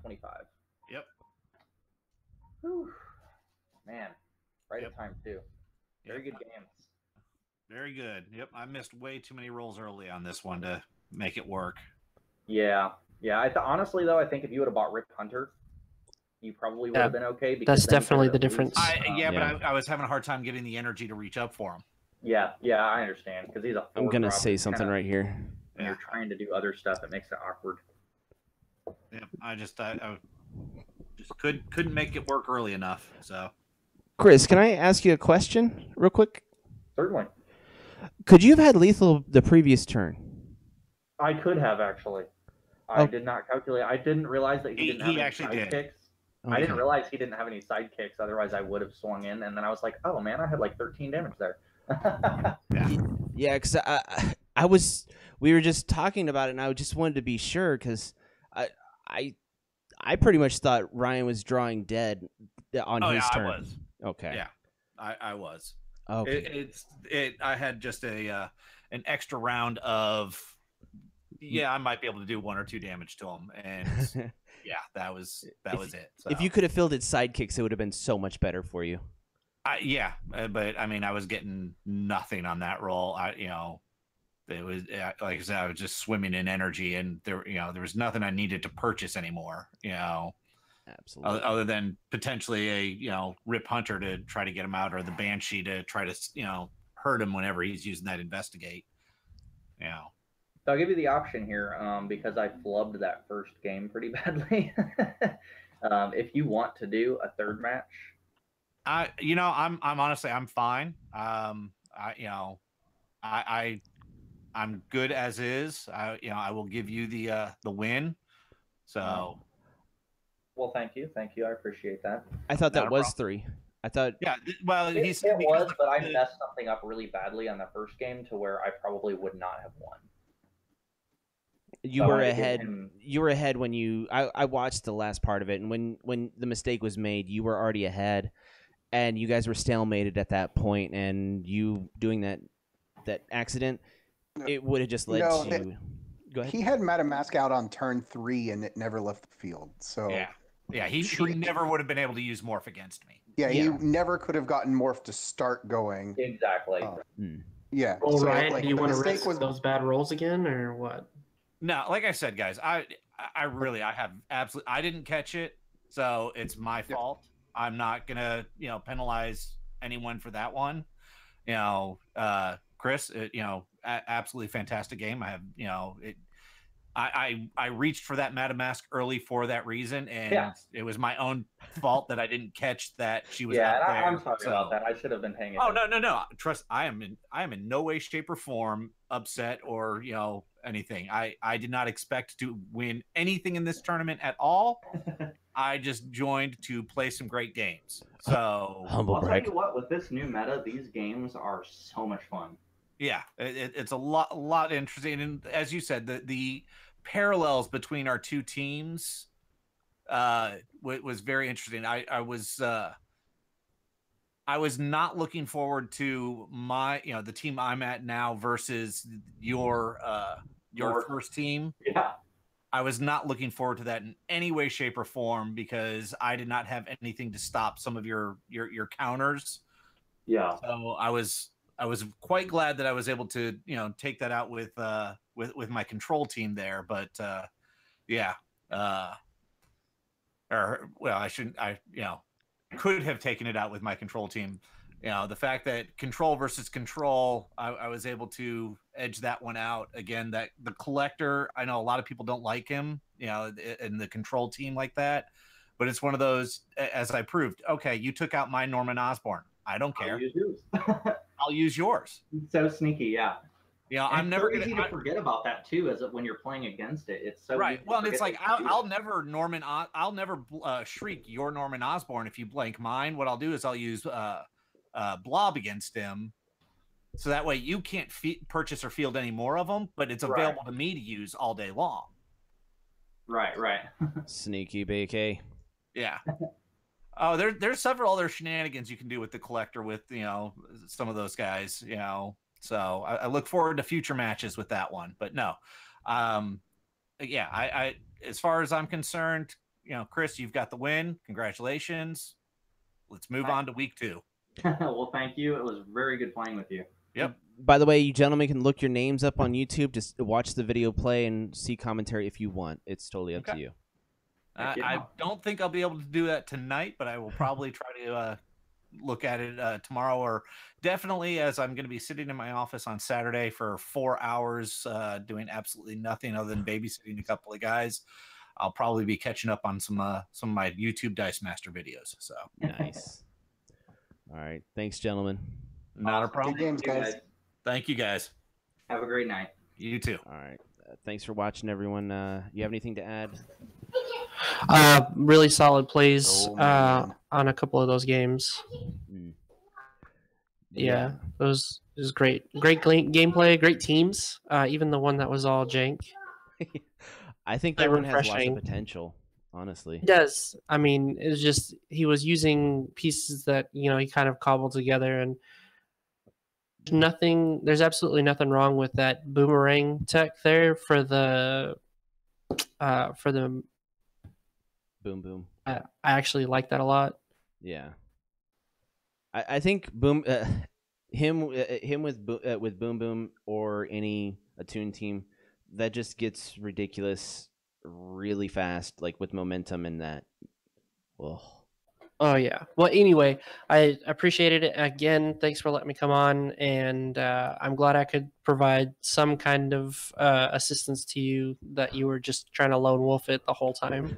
25. Yep. Whew. Man, right Yep. at time, too. Very Yep. good games. Very good. Yep. I missed way too many rolls early on this one to make it work. Yeah. Honestly, though, I think if you would have bought Rip Hunter, you probably would Yeah, have been okay. Because that's then you definitely could've the at least, difference. Yeah, Yeah. but I was having a hard time getting the energy to reach up for him. Yeah, I understand. Because he's a I'm four gonna drop, say it's something kinda- right here. When you're trying to do other stuff, it makes it awkward. Yep. I just couldn't make it work early enough. So Chris, can I ask you a question real quick? Certainly. Could you have had lethal the previous turn? I could have actually. I Oh. did not calculate. I didn't realize that he didn't have any actually did. sidekicks. I Okay. didn't realize he didn't have any sidekicks. Otherwise, I would have swung in. And then I was like, oh man, I had like 13 damage there. Yeah, because we were just talking about it, and I just wanted to be sure because I pretty much thought Ryan was drawing dead on his turn. I was. Okay. Yeah, I was. Okay. I had just an extra round of. Yeah, I might be able to do 1 or 2 damage to him, and yeah, that was it. So. If you could have filled sidekicks, it would have been so much better for you. Yeah, but I mean, I was getting nothing on that roll. It was like I said, I was just swimming in energy, and there was nothing I needed to purchase anymore. Absolutely. Other than potentially a Rip Hunter to try to get him out, or the Banshee to try to hurt him whenever he's using that investigate. So I'll give you the option here because I flubbed that first game pretty badly. If you want to do a third match, I'm honestly I'm fine. I'm good as is. I will give you the win. So. Well, thank you. I appreciate that. I thought that was 3. I thought. Yeah, well, it was, but I messed something up really badly on the first game to where I probably would not have won. You were ahead. You were ahead when I watched the last part of it, and when the mistake was made, you were already ahead, and you guys were stalemated at that point, and you doing that accident, it would have just led to. Go ahead. He had Matamask out on turn 3, and it never left the field. So yeah, he never would have been able to use Morph against me. Yeah, he never could have gotten Morph to start going. Exactly. Yeah. Well, so, Ryan, do you want to risk those bad rolls again, or what? No, like I said, guys, I have absolutely. I didn't catch it, so it's my fault. I'm not gonna penalize anyone for that one. Chris, absolutely fantastic game. I have I reached for that Matamask early for that reason, and it was my own fault that I didn't catch that she was out there. I'm sorry about that. I should have been paying attention. Oh no! Trust, I am in no way, shape, or form upset or anything. I did not expect to win anything in this tournament at all. I just joined to play some great games. So humble brag. I'll tell you what, with this new meta, these games are so much fun. Yeah, it's a lot interesting, and as you said, the parallels between our two teams was very interesting. I was not looking forward to my the team I'm at now versus your first team. Yeah. I was not looking forward to that in any way, shape, or form because I did not have anything to stop some of your counters. Yeah. So I was quite glad that I was able to take that out with my control team there. But I shouldn't. I could have taken it out with my control team. The fact that control versus control, I was able to edge that one out. Again, that the collector, I know a lot of people don't like him, in the control team like that, but it's one of those, as I proved, okay, you took out my Norman Osborn. I don't care. I'll use yours. I'll use yours. So sneaky, yeah. I'm never easy to forget about that too, as when you're playing against it. It's so right. Well, and it's like I'll never shriek your Norman Osborn if you blank mine. What I'll do is I'll use Blob against him, so that way you can't purchase or field any more of them, but it's available to me to use all day long. Right. Sneaky BK. Yeah. Oh, there's several other shenanigans you can do with the collector with some of those guys. So I look forward to future matches with that one. But no, I as far as I'm concerned, Chris, you've got the win. Congratulations. Let's move on to week 2. Well, thank you. It was very good playing with you. Yep. By the way, you gentlemen can look your names up on YouTube. Just watch the video play and see commentary if you want. It's totally up to you. I don't think I'll be able to do that tonight, but I will probably try to look at it tomorrow, or definitely as I'm going to be sitting in my office on Saturday for 4 hours doing absolutely nothing other than babysitting a couple of guys. I'll probably be catching up on some of my YouTube Dice Master videos. So nice. All right. Thanks, gentlemen. Not a problem. Good games, guys. Thank you, guys. Have a great night. You too. All right. Thanks for watching, everyone. You have anything to add? Really solid plays Oh, man. on a couple of those games. Mm. Yeah, it was great. Great gameplay, great teams. Even the one that was all jank. I think Very that one has lots of refreshing. potential, honestly. It does. I mean, it's just he was using pieces that he kind of cobbled together, and there's absolutely nothing wrong with that boomerang tech there for the Boom, boom. I actually like that a lot. Yeah. I think him with Boom Boom or any Attune team, that just gets ridiculous really fast, like with momentum and that. Well, Oh yeah. Well, anyway, I appreciated it again. Thanks for letting me come on, and I'm glad I could provide some kind of assistance to you that you were just trying to lone wolf it the whole time.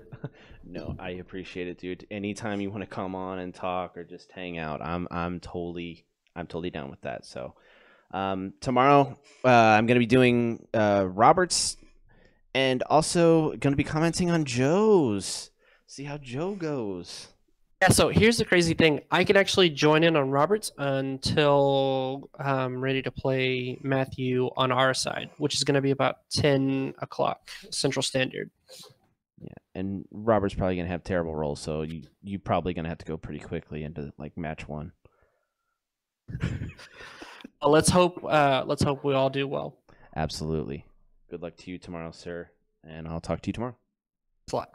no, I appreciate it, dude. Anytime you want to come on and talk or just hang out, I'm totally down with that. So tomorrow I'm gonna be doing Robert's, and also gonna be commenting on Joe's. See how Joe goes. Yeah, so here's the crazy thing. I could actually join in on Roberts until I'm ready to play Matthew on our side, which is going to be about 10 o'clock Central Standard. Yeah, and Robert's probably gonna have terrible rolls, so you probably gonna have to go pretty quickly into like match 1. Let's hope we all do well. Absolutely. Good luck to you tomorrow, sir, and I'll talk to you tomorrow. Thanks a lot.